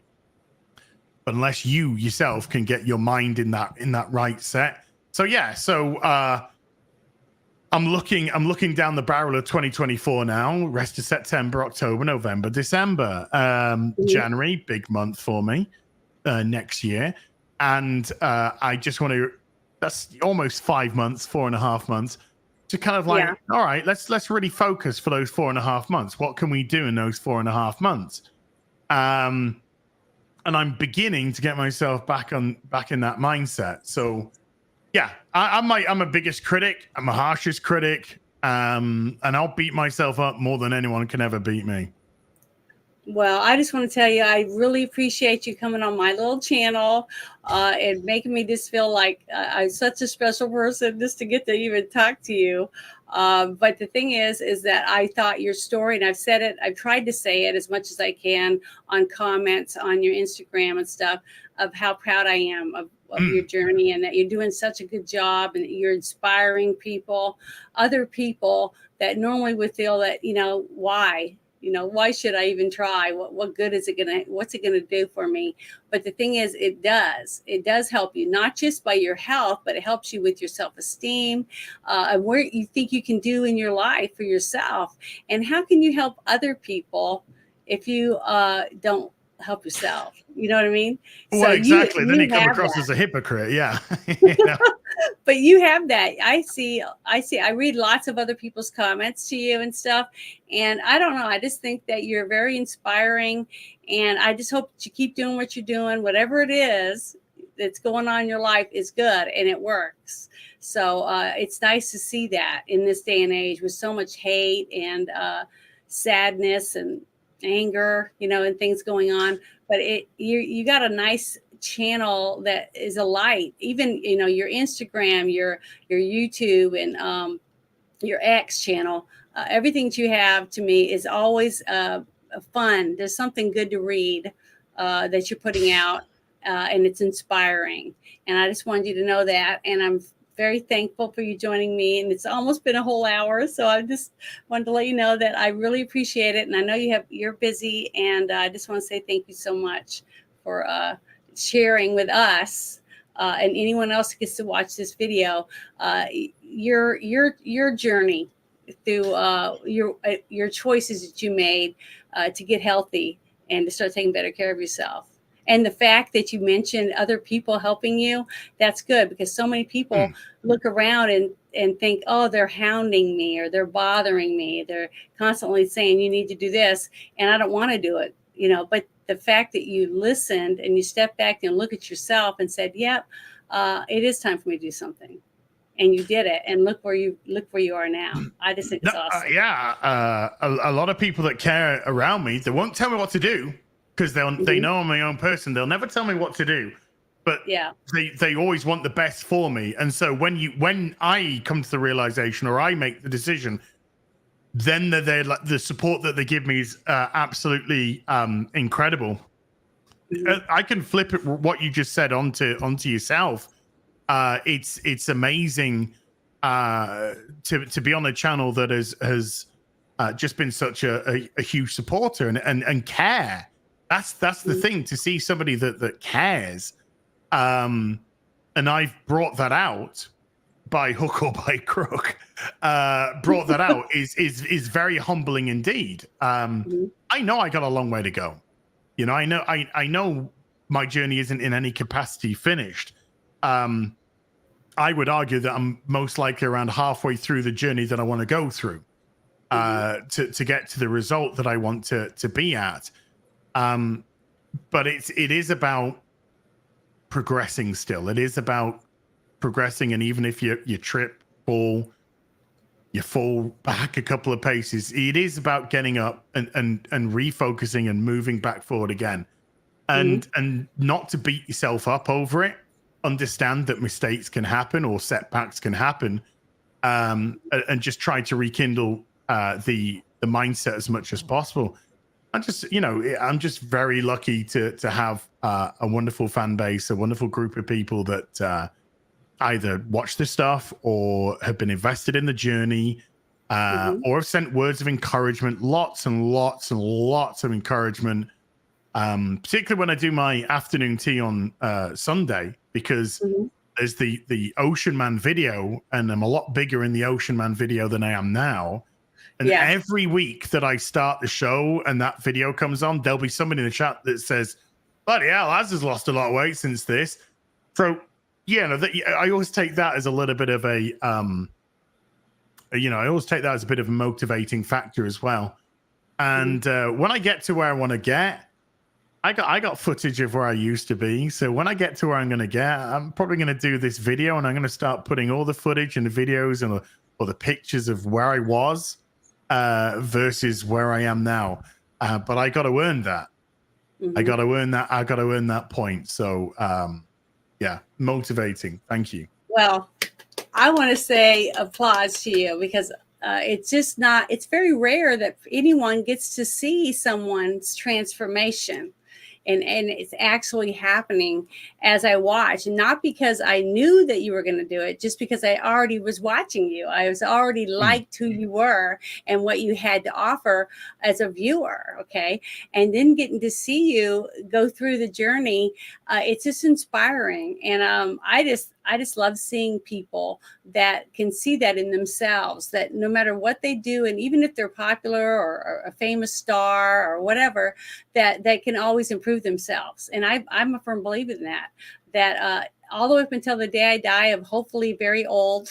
But unless you yourself can get your mind in that right set, so yeah, I'm looking down the barrel of 2024 now. Rest of September, October, November, December, January, big month for me next year, and I just want to. That's almost 5 months, 4.5 months, to kind of like, all right, let's really focus for those 4.5 months. What can we do in those 4.5 months? And I'm beginning to get myself back in that mindset. So. Yeah, I'm a biggest critic. I'm a harshest critic, and I'll beat myself up more than anyone can ever beat me. Well, I just want to tell you, I really appreciate you coming on my little channel and making me just feel like I'm such a special person just to get to even talk to you. But the thing is that I thought your story, and I've said it, I've tried to say it as much as I can on comments on your Instagram and stuff, of how proud I am of your journey, and that you're doing such a good job, and you're inspiring people, other people that normally would feel that, why should I even try? What good is it what's it gonna do for me? But the thing is, it does help you, not just by your health, but it helps you with your self-esteem, and where you think you can do in your life for yourself. And how can you help other people if you don't help yourself? You know what I mean? Well, so exactly. Then you come across as a hypocrite. Yeah. But you have that. I read lots of other people's comments to you and stuff. And I don't know. I just think that you're very inspiring. And I just hope that you keep doing what you're doing. Whatever it is that's going on in your life is good and it works. So it's nice to see that in this day and age with so much hate and sadness and anger, and things going on. But you got a nice channel that is a light. Even your Instagram, your YouTube, and your X channel, everything that you have to me is always fun. There's something good to read that you're putting out, and it's inspiring. And I just wanted you to know that. And I'm very thankful for you joining me. And it's almost been a whole hour. So I just wanted to let you know that I really appreciate it. And I know you're busy. And I just want to say thank you so much for sharing with us and anyone else who gets to watch this video, your journey through your choices that you made to get healthy and to start taking better care of yourself. And the fact that you mentioned other people helping you, that's good, because so many people look around and think, oh, they're hounding me or they're bothering me. They're constantly saying you need to do this, and I don't want to do it, but the fact that you listened and you stepped back and looked at yourself and said, yep, it is time for me to do something. And you did it. And look where you are now. I just think it's awesome. A lot of people that care around me, they won't tell me what to do because they know I'm my own person. They'll never tell me what to do, but they always want the best for me. And so when I come to the realization or I make the decision, then the support that they give me is absolutely incredible. I can flip it, what you just said onto yourself. It's amazing to be on a channel that has just been such a huge supporter and care. That's the thing, to see somebody that cares. And I've brought that out by hook or by crook. Brought that out is very humbling indeed. I know I got a long way to go. I know my journey isn't in any capacity finished. I would argue that I'm most likely around halfway through the journey that I want to go through to get to the result that I want to be at. But it is about progressing still. It is about progressing. And even if you trip, fall, you fall back a couple of paces. It is about getting up and refocusing and moving back forward again, and not to beat yourself up over it. Understand that mistakes can happen or setbacks can happen, and just try to rekindle the mindset as much as possible. I'm just very lucky to have a wonderful fan base, a wonderful group of people that either watch this stuff or have been invested in the journey, or have sent words of encouragement, lots and lots and lots of encouragement. Particularly when I do my afternoon tea on Sunday, because there's the Ocean Man video, and I'm a lot bigger in the Ocean Man video than I am now. And every week that I start the show and that video comes on, there'll be somebody in the chat that says, "Bloody hell, Az has lost a lot of weight since this." So, I always take that as a little bit of a, I always take that as a bit of a motivating factor as well. And when I get to where I want to get, I got footage of where I used to be. So when I get to where I'm going to get, I'm probably going to do this video, and I'm going to start putting all the footage and the videos and or the pictures of where I was versus where I am now. But I got to earn that. I got to earn that. I got to earn that point. So motivating. Thank you. Well, I want to say applause to you, because it's very rare that anyone gets to see someone's transformation. And it's actually happening as I watch, not because I knew that you were going to do it, just because I already was watching you. I was already liked who you were and what you had to offer as a viewer. Okay. And then getting to see you go through the journey, it's just inspiring. And I just love seeing people that can see that in themselves, that no matter what they do, and even if they're popular or a famous star or whatever, that can always improve themselves. And I'm a firm believer in that all the way up until the day I die of hopefully very old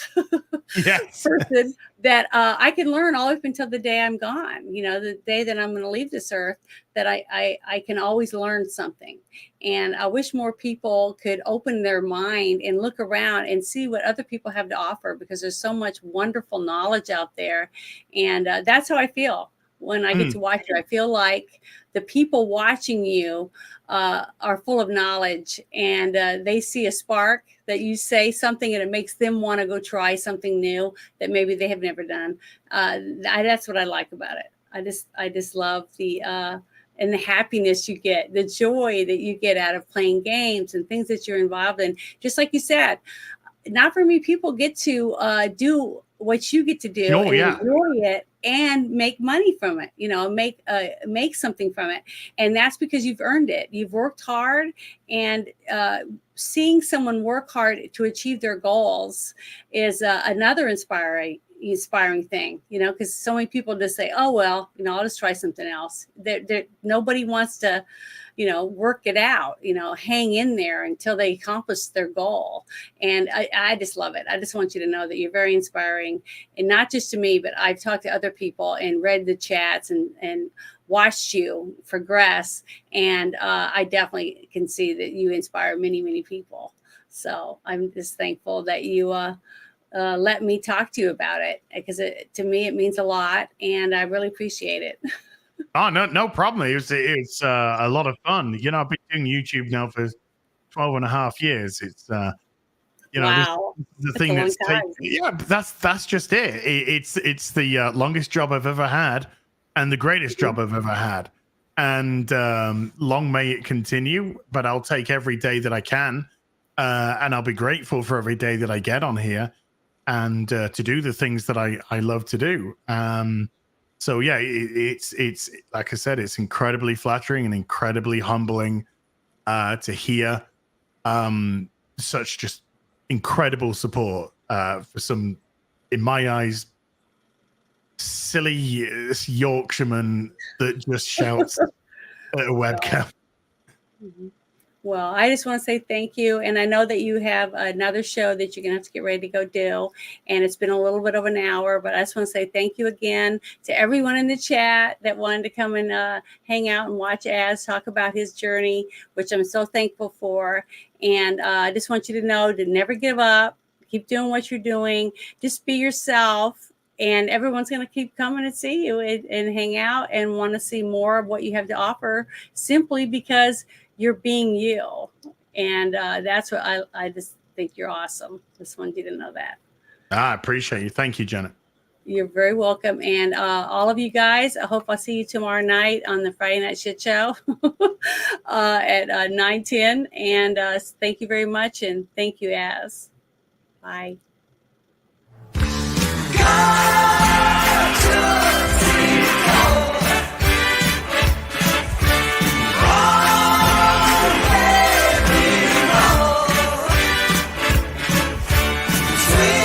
person, that I can learn all the way up until the day I'm gone, the day that I'm going to leave this earth, that I can always learn something. And I wish more people could open their mind and look around and see what other people have to offer, because there's so much wonderful knowledge out there. And that's how I feel when I get to watch you. I feel like the people watching you are full of knowledge, and they see a spark, that you say something and it makes them want to go try something new that maybe they have never done. That's what I like about it. I just love the and the happiness you get, the joy that you get out of playing games and things that you're involved in. Just like you said, not very many people get to do what you get to do, enjoy it and make money from it, make something from it. And that's because you've earned it. You've worked hard, and seeing someone work hard to achieve their goals is another inspiring thing, because so many people just say, "Oh, well, I'll just try something else." Nobody wants to, work it out, hang in there until they accomplish their goal. And I just love it. I just want you to know that you're very inspiring, and not just to me, but I've talked to other people and read the chats and watched you progress. And I definitely can see that you inspire many, many people. So I'm just thankful that you let me talk to you about it, because to me, it means a lot, and I really appreciate it. Oh, no problem. It's a lot of fun. I've been doing YouTube now for 12 and a half years. It's Wow. the thing that's that's just it. It's the longest job I've ever had, and the greatest job I've ever had. And long may it continue, but I'll take every day that I can, and I'll be grateful for every day that I get on here, and to do the things that I love to do. So yeah, it's like I said, it's incredibly flattering and incredibly humbling to hear such just incredible support for some, in my eyes, silly Yorkshireman that just shouts at a webcam. Well, I just want to say thank you. And I know that you have another show that you're going to have to get ready to go do. And it's been a little bit of an hour, but I just want to say thank you again to everyone in the chat that wanted to come and hang out and watch Az talk about his journey, which I'm so thankful for. And I just want you to know to never give up. Keep doing what you're doing. Just be yourself. and everyone's going to keep coming to see you and hang out and want to see more of what you have to offer, simply because you're being you. And that's what I just think you're awesome. Just wanted you to know that. I appreciate you. Thank you, Janet. You're very welcome. And all of you guys, I hope I'll see you tomorrow night on the Friday Night Shit Show at 9:10. And thank you very much. And thank you, Az. Bye.